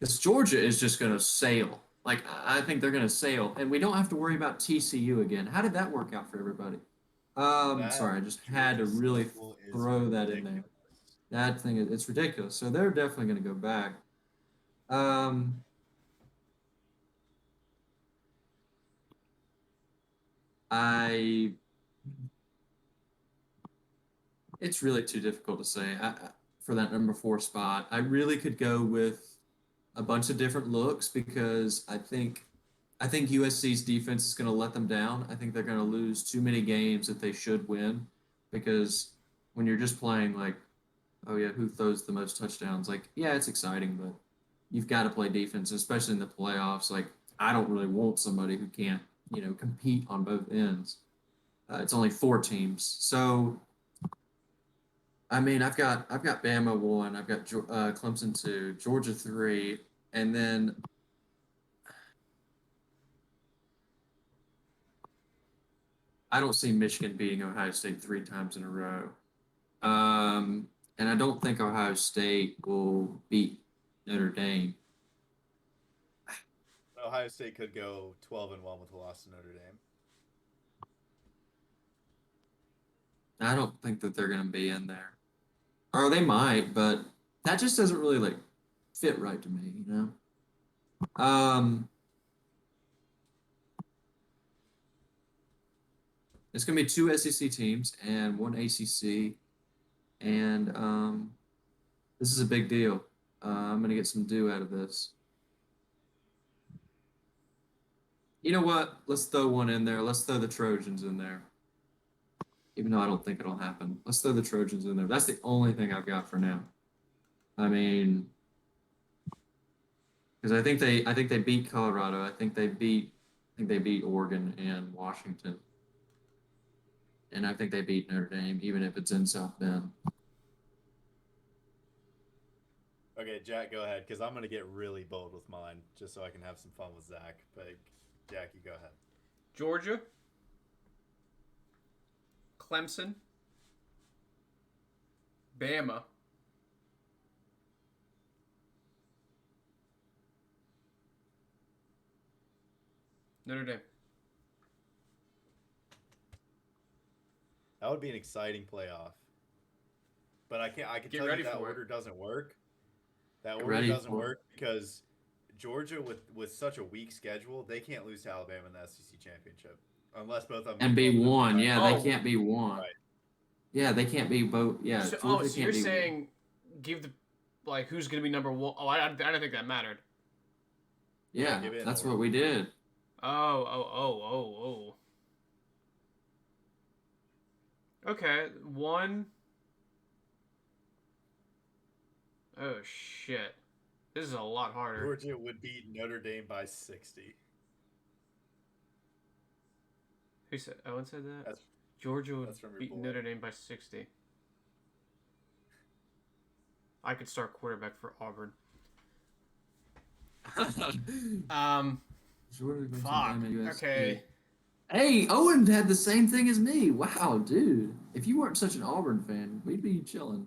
Because Georgia is just going to sail. Like, I think they're going to sail, and we don't have to worry about TCU again. How did that work out for everybody? Sorry, I just had to really throw that in there. That thing it's ridiculous. So they're definitely going to go back. It's really too difficult to say for that number 4 spot. I really could go with a bunch of different looks because I think USC's defense is going to let them down. I think they're going to lose too many games that they should win because when you're just playing like, oh yeah, who throws the most touchdowns? Like, yeah, it's exciting, but you've got to play defense, especially in the playoffs. Like, I don't really want somebody who can't, compete on both ends. It's only 4 teams, so I mean, I've got Bama 1, I've got Clemson 2, Georgia 3, and then I don't see Michigan beating Ohio State 3 times in a row. And I don't think Ohio State will beat Notre Dame. Ohio State could go 12-1 with a loss to Notre Dame. I don't think that they're going to be in there. Or they might, but that just doesn't really like fit right to me, It's gonna be two SEC teams and one ACC, and this is a big deal. I'm gonna get some due out of this. You know what? Let's throw one in there. Let's throw the Trojans in there. Even though I don't think it'll happen. Let's throw the Trojans in there. That's the only thing I've got for now. I mean, because I think they beat Colorado. I think they beat Oregon and Washington. And I think they beat Notre Dame, even if it's in South Bend. Okay, Jack, go ahead, because I'm gonna get really bold with mine, just so I can have some fun with Zach. But Jack, you go ahead. Georgia, Clemson, Bama, Notre Dame. That would be an exciting playoff. But I can Get tell ready you that for it. order doesn't work. That Get order ready doesn't for it. work because Georgia, with such a weak schedule, they can't lose to Alabama in the SEC championship unless both of them And be both of them one. try. Yeah, Oh. they can't be one. Right. Yeah, they can't be both. Yeah, So, Georgia so can't you're be saying give the who's going to be number one? Oh, I don't think that mattered. Yeah, give it an that's order. what we did. Oh. Okay, one. Oh shit, this is a lot harder. Georgia would beat Notre Dame by 60. Who said? Owen said that. That's Georgia would that's from your beat boy. Notre Dame by 60. I could start quarterback for Auburn. Georgia goes to Fuck. Alabama, USC. Okay. Hey, Owen had the same thing as me. Wow, dude. If you weren't such an Auburn fan, we'd be chilling.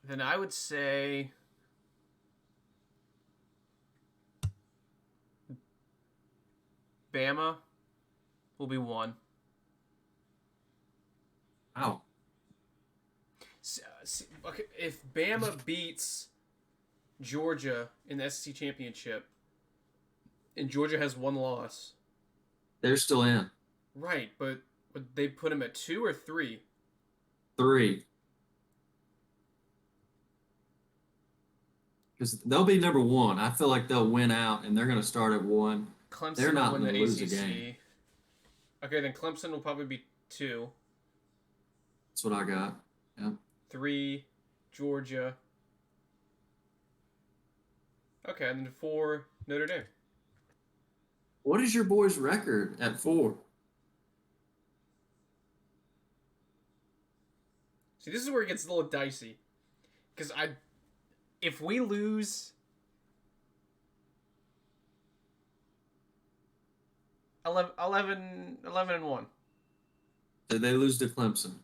Then I would say. Bama will be one. Wow. Okay, if Bama beats Georgia in the SEC championship, and Georgia has one loss, They're still in. right? But would they put him at 2 or 3? 3. Because they'll be number 1. I feel like they'll win out, and they're going to start at 1. Clemson They're not will win gonna the lose a ACC. game. Okay, then Clemson will probably be 2. That's what I got. Yeah. 3, Georgia. Okay, and then 4, Notre Dame. What is your boy's record at 4? See, this is where it gets a little dicey. Because if we lose 11 and 1. Did they lose to Clemson?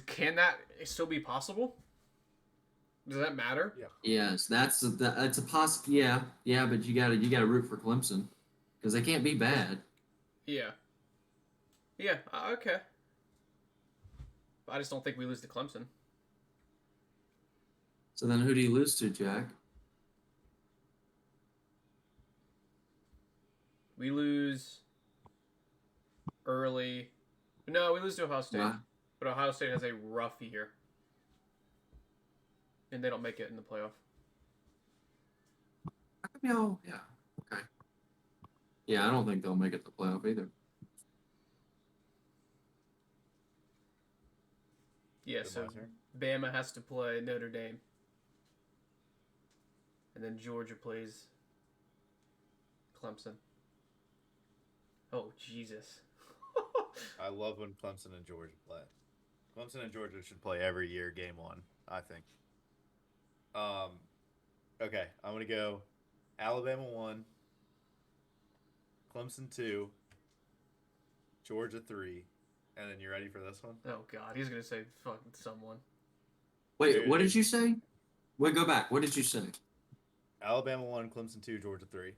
Can that still be possible? Does that matter? Yeah. Yes, that's a yeah, but you gotta root for Clemson because they can't be bad. Yeah. Okay. But I just don't think we lose to Clemson. So then, who do you lose to, Jack? We lose early. No, we lose to Ohio State. Right. But Ohio State has a rough year. And they don't make it in the playoff. How come y'all? Yeah. Okay. Yeah, I don't think they'll make it to the playoff either. Yeah, Good so answer. Bama has to play Notre Dame. And then Georgia plays Clemson. Oh, Jesus. I love when Clemson and Georgia play. Clemson and Georgia should play every year, game 1, I think. Okay, I'm gonna go Alabama 1, Clemson 2, Georgia 3, and then you ready for this one? Oh, God. He's going to say fucking someone. Wait, Dude. what did you say? Wait, go back. What did you say? Alabama 1, Clemson 2, Georgia 3.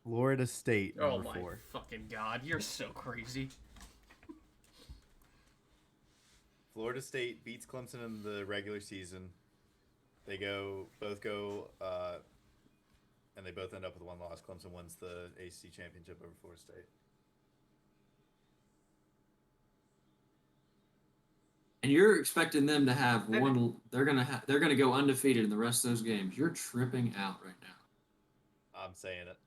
Florida State Oh, number my 4. fucking God. You're so crazy. Florida State beats Clemson in the regular season They both go, and they both end up with one loss. Clemson wins the ACC championship over Florida State. And you're expecting them to have Then- one. They're gonna go undefeated in the rest of those games. You're tripping out right now. I'm saying it.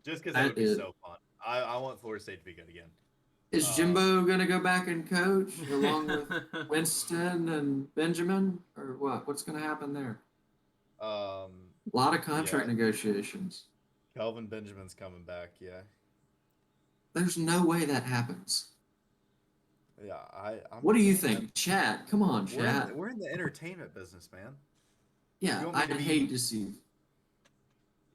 Just because it would be so fun. I want Florida State to be good again. Is Jimbo gonna go back and coach along with Winston and Benjamin, or what? What's gonna happen there? A lot of contract negotiations. Kelvin Benjamin's coming back. Yeah. There's no way that happens. Yeah, What do you think, Chad? Come on, Chad. We're in the entertainment business, man. Yeah, I'd hate to see.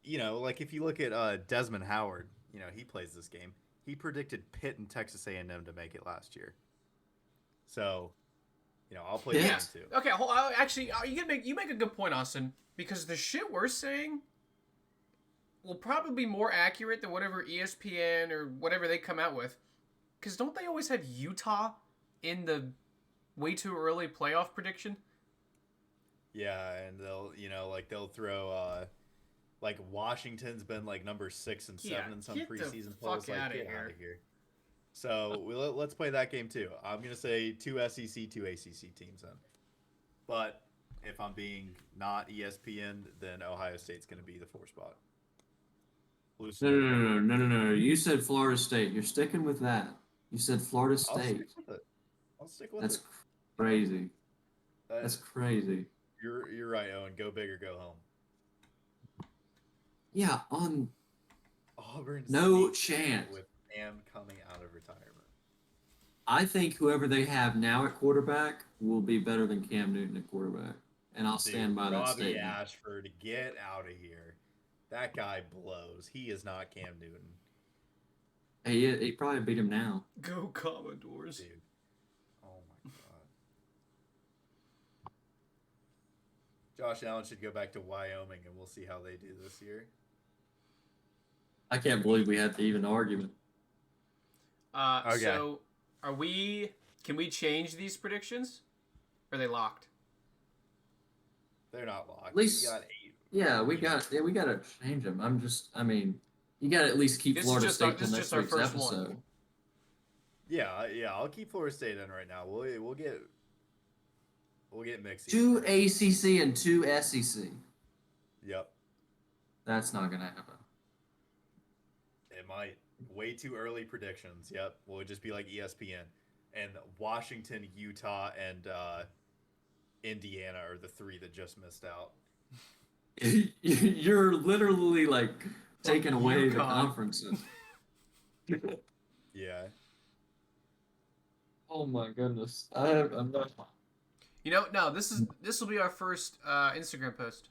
Like if you look at Desmond Howard, he plays this game. He predicted Pitt and Texas A&M to make it last year. So, I'll play that too. Okay, actually, you make a good point, Austin, because the shit we're saying will probably be more accurate than whatever ESPN or whatever they come out with. Because don't they always have Utah in the way too early playoff prediction? Yeah, and they'll throw Washington's been like number 6 and 7 in some preseason polls. Get out of here. So let's play that game too. I'm gonna say 2 SEC, 2 ACC teams then. But if I'm being not ESPN, then Ohio State's gonna be the 4 spot. No. You said Florida State. You're sticking with that. You said Florida State. I'll stick with it. That's crazy. That's crazy. You're right, Owen. Go big or go home. Yeah, on Auburn. No chance. With Cam coming out of retirement. I think whoever they have now at quarterback will be better than Cam Newton at quarterback, and I'll stand by that statement. Robbie Ashford, get out of here. That guy blows. He is not Cam Newton. Hey, he probably beat him now. Go Commodores. Dude. Oh my God. Josh Allen should go back to Wyoming, and we'll see how they do this year. I can't believe we had to even argue. Okay. So, can we change these predictions? Or are they locked? They're not locked. At least, we got 8. Yeah, we got to change them. You got to at least keep Florida State till next week's episode. Yeah, I'll keep Florida State in right now. We'll get mixed. 2 ACC and 2 SEC. Yep. That's not gonna happen. It might. Way too early predictions. Yep. We'll just be like ESPN. And Washington, Utah, and Indiana are the 3 that just missed out. You're literally taking away the conferences. Yeah. Oh my goodness. I'm not. No, this will be our first Instagram post.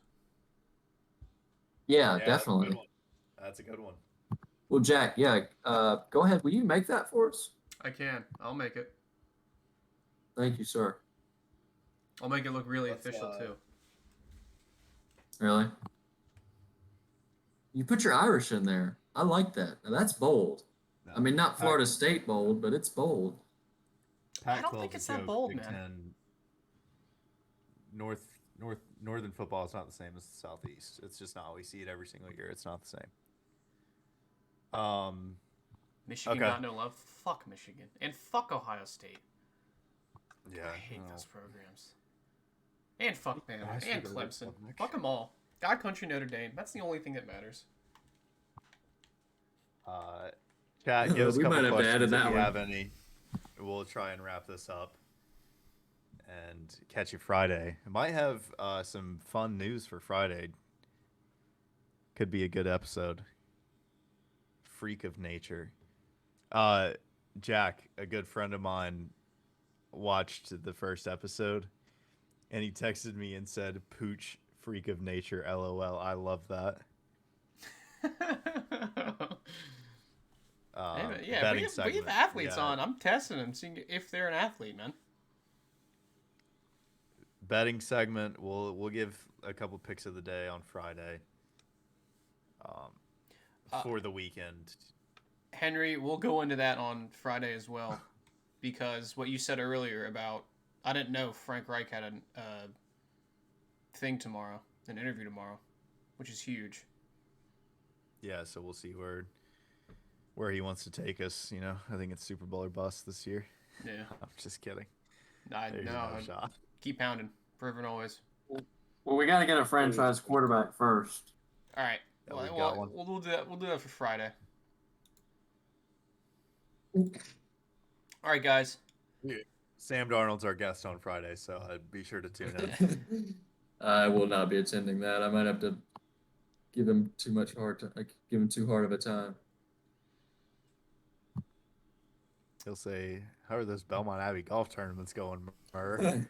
Yeah, definitely. That's a good one. Well, Jack, go ahead. Will you make that for us? I can. I'll make it. Thank you, sir. I'll make it look really official too. Really? You put your Irish in there. I like that. Now that's bold. No, I mean, not Florida State bold, but it's bold. I don't think it's that bold, man. Northern football is not the same as the Southeast. It's just not. We see it every single year. It's not the same. Michigan got no love. Fuck Michigan and fuck Ohio State. Yeah, I hate those programs. And fuck Bama and Clemson. Fuck them all. God Country Notre Dame. That's the only thing that matters. Chat, give us a couple questions if you one. have any. We'll try and wrap this up and catch you Friday. I might have some fun news for Friday. Could be a good episode. Freak of nature. Jack, a good friend of mine, watched the first episode, and he texted me and said, "Pooch, freak of nature, LOL." I love that. Yeah, we have athletes on. I'm testing them, seeing if they're an athlete, man. Betting segment. We'll give a couple picks of the day on Friday. For the weekend. Henry, we'll go into that on Friday as well, because what you said earlier about, I didn't know Frank Reich had thing tomorrow, an interview tomorrow, which is huge. Yeah, so we'll see where he wants to take us. You know, I think it's Super Bowl or bust this year. Yeah. I'm just kidding. I There's know. no shot. Keep pounding, forever and always. Well, we got to get a franchise quarterback first. All right. Yeah, Well, we've got one. we'll do that. We'll do that for Friday. All right, guys. Sam Darnold's our guest on Friday, so be sure to tune in. I will not be attending that. I might have to give him give him too hard of a time. He'll say, "How are those Belmont Abbey golf tournaments going, Murr?"